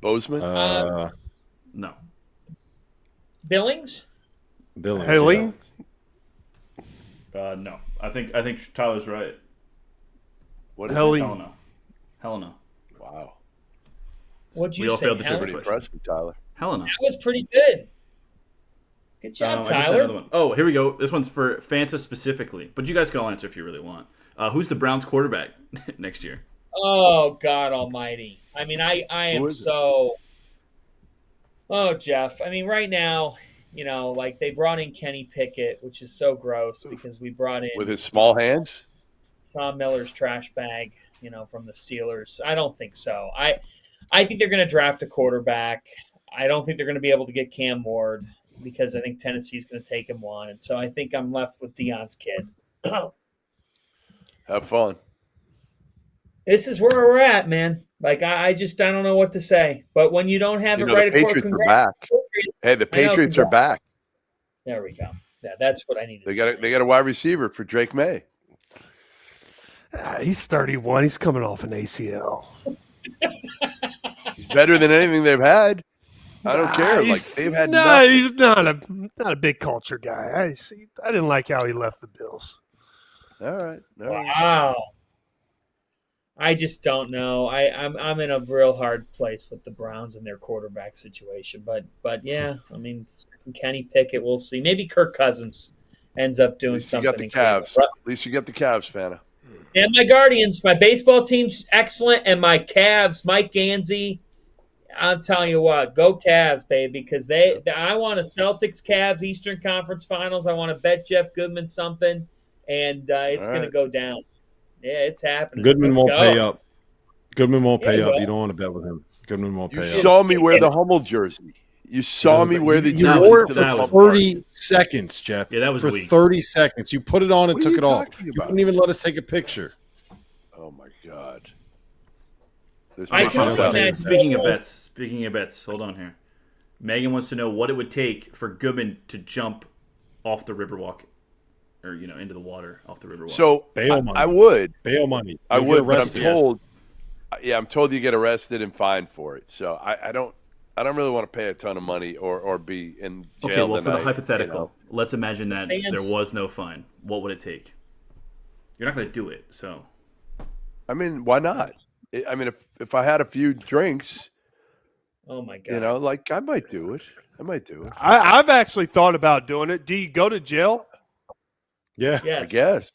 Bozeman? No. Billings? Haley? No. I think Tyler's right. What is Haley. it? Helena. Wow. What'd you We all say? failed the Helena? Pretty impressive, Tyler. Helena. That was pretty good. Good job, I just had Tyler. another one. Oh, here we go. This one's for Fanta specifically, but you guys can all answer if you really want. Who's the Browns quarterback next year? Oh, God almighty. I mean, I am so – oh, Jeff. I mean, right now, like they brought in Kenny Pickett, which is so gross because we brought in – With his small hands? Sean Miller's trash bag, from the Steelers. I don't think so. I think they're going to draft a quarterback. I don't think they're going to be able to get Cam Ward because I think Tennessee's going to take him one. And so I think I'm left with Deion's kid. Have fun. This is where we're at, man. Like, I don't know what to say. But when you don't have it right the Patriots are back. Hey, the Patriots are back. There we go. Yeah, that's what I needed They to got they got a wide receiver for Drake May. He's 31. He's coming off an ACL. He's better than anything they've had. I don't care. Like they've had nothing. He's not a big culture guy. I didn't like how he left the Bills. All right. Wow. I just don't know. I'm in a real hard place with the Browns and their quarterback situation. But yeah, I mean, Kenny Pickett, we'll see. Maybe Kirk Cousins ends up doing something. You got the Cavs. At least you got the Cavs, Fanta. And my Guardians, my baseball team's excellent, and my Cavs, Mike Gansey. I'm telling you what, go Cavs, baby, because I want a Celtics-Cavs Eastern Conference Finals. I want to bet Jeff Goodman something, and it's going to go down. Yeah, it's happening. Goodman Let's won't go. pay up. Goodman won't pay up. Well. You don't want to bet with him. Goodman won't pay You up. saw me wear the Hummel jersey. You saw me wear the You jersey. wore it to the for Hummel 30 seconds, Jeff. Yeah, that was for weak. 30 seconds. You put it on and What are took you it off. talking You about? didn't even let us take a picture. Oh my God. There's I no can shot. only imagine- Speaking of bets, hold on here. Megan wants to know what it would take for Goodman to jump off the Riverwalk, or into the water off the Riverwalk. So Bail money. I would. Bail money. I You'll get would, but I'm arrested. told. Yeah, I'm told you get arrested and fined for it. So I don't really want to pay a ton of money or be in jail. Okay, well, for the tonight, hypothetical, let's imagine that fans- there was no fine. What would it take? You're not going to do it, so. I mean, why not? I mean, if I had a few drinks, Oh, my God. I might do it. I've actually thought about doing it. Do you go to jail? Yeah. Yes. I guess.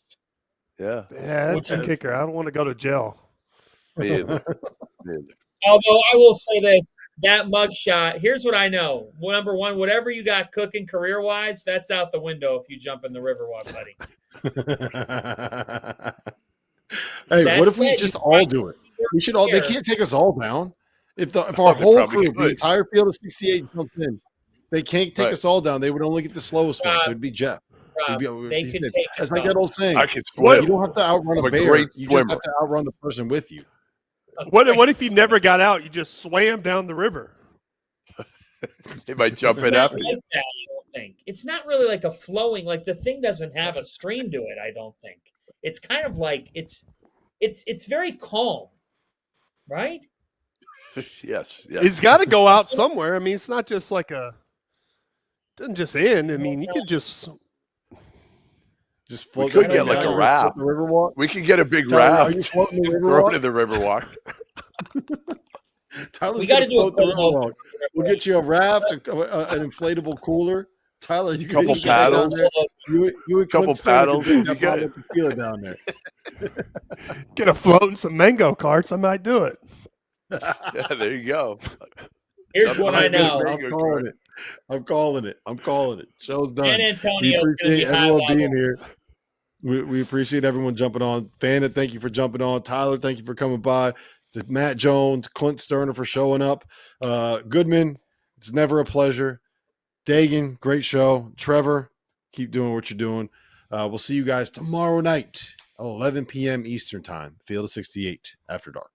Yeah. Yeah, that's a kicker. I don't want to go to jail. Me either. Although I will say this, that mugshot, here's what I know. Number one, whatever you got cooking career-wise, that's out the window if you jump in the Riverwalk, buddy. Hey, what if we That's it. just all do it? We should all. They can't take us all down. If our they whole probably crew, the could. entire field of 68 jumps in, They can't take us all down. They would only get the slowest one. So it'd be Jeff. Rob, they could take It's us like all. that old saying. I could swim. You don't have to outrun I'm a a bear. great You swimmer. just have to outrun the person with you. What if you never got out? You just swam down the river. They might jump in It's not after like you. that, I don't think. It's not really like a flowing, like the thing doesn't have a stream to it, I don't think. It's kind of like it's very calm, right? Yes. It's got to go out somewhere. I mean, it's not just like doesn't just end. I mean, you could just float. We could get down like a the raft. Riverwalk. We could get a big Tyler, are raft. you floating the Throw it Riverwalk? in the Riverwalk. Tyler's We gotta gonna do a float the photo. Riverwalk. We'll get you a raft, an inflatable cooler. Tyler, you Couple can get down paddles. there. You and Couple Clint Stoerner paddles, can you drink that got bottle of tequila down there. get a float and some mango carts. I might do it. Yeah, there you go. Here's what I know. I'm calling it. Show's done. San We Antonio's going to be appreciate high everyone level. being here. We appreciate everyone jumping on. Fana, thank you for jumping on. Tyler, thank you for coming by. To Matt Jones, Clint Stoerner for showing up. Goodman, it's never a pleasure. Dagan, great show. Trevor, keep doing what you're doing. We'll see you guys tomorrow night, 11 p.m. Eastern time. Field of 68 after dark.